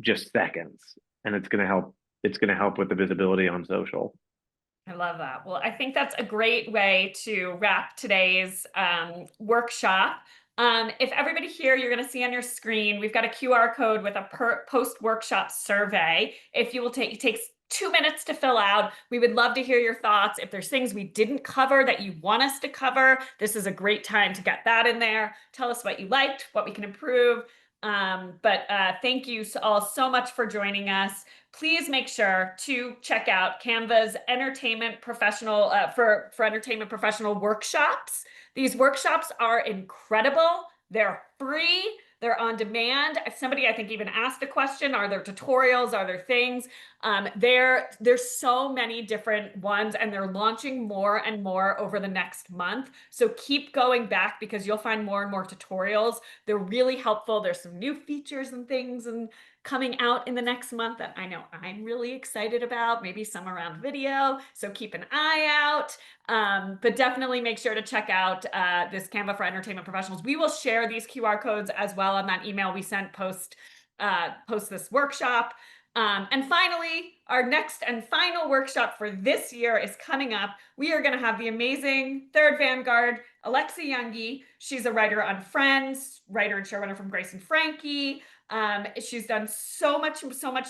just seconds, and it's going to help with the visibility on social. I love that. Well, I think that's a great way to wrap today's workshop. If everybody here, you're going to see on your screen, we've got a QR code with a post-workshop survey. If you will take, it takes 2 minutes to fill out. We would love to hear your thoughts. If there's things we didn't cover that you want us to cover, this is a great time to get that in there. Tell us what you liked, what we can improve. But thank you all so much for joining us. Please make sure to check out Canva's entertainment professional for entertainment professional workshops. These workshops are incredible. They're free. They're on demand. Somebody, I think, even asked a question, are there tutorials? Are there things? There's so many different ones, and they're launching more and more over the next month. So keep going back, because you'll find more and more tutorials. They're really helpful. There's some new features and things and coming out in the next month that I know I'm really excited about, maybe some around video. So keep an eye out. But definitely make sure to check out this Canva for Entertainment Professionals. We will share these QR codes as well on that email we sent post this workshop. And finally, our next and final workshop for this year is coming up. We are going to have the amazing third Vanguard, Alexa Youngie. She's a writer on Friends, writer and showrunner from Grace and Frankie. She's done so much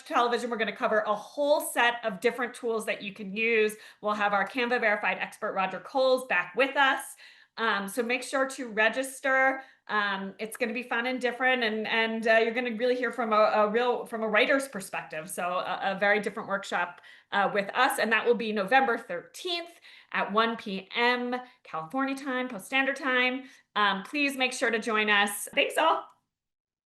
television. We're going to cover a whole set of different tools that you can use. We'll have our Canva verified expert, Roger Coles, back with us. So make sure to register. It's going to be fun and different, and you're going to really hear from a writer's perspective. So a very different workshop with us, and that will be November 13th at 1 p.m. California time, Post Standard Time. Please make sure to join us. Thanks all.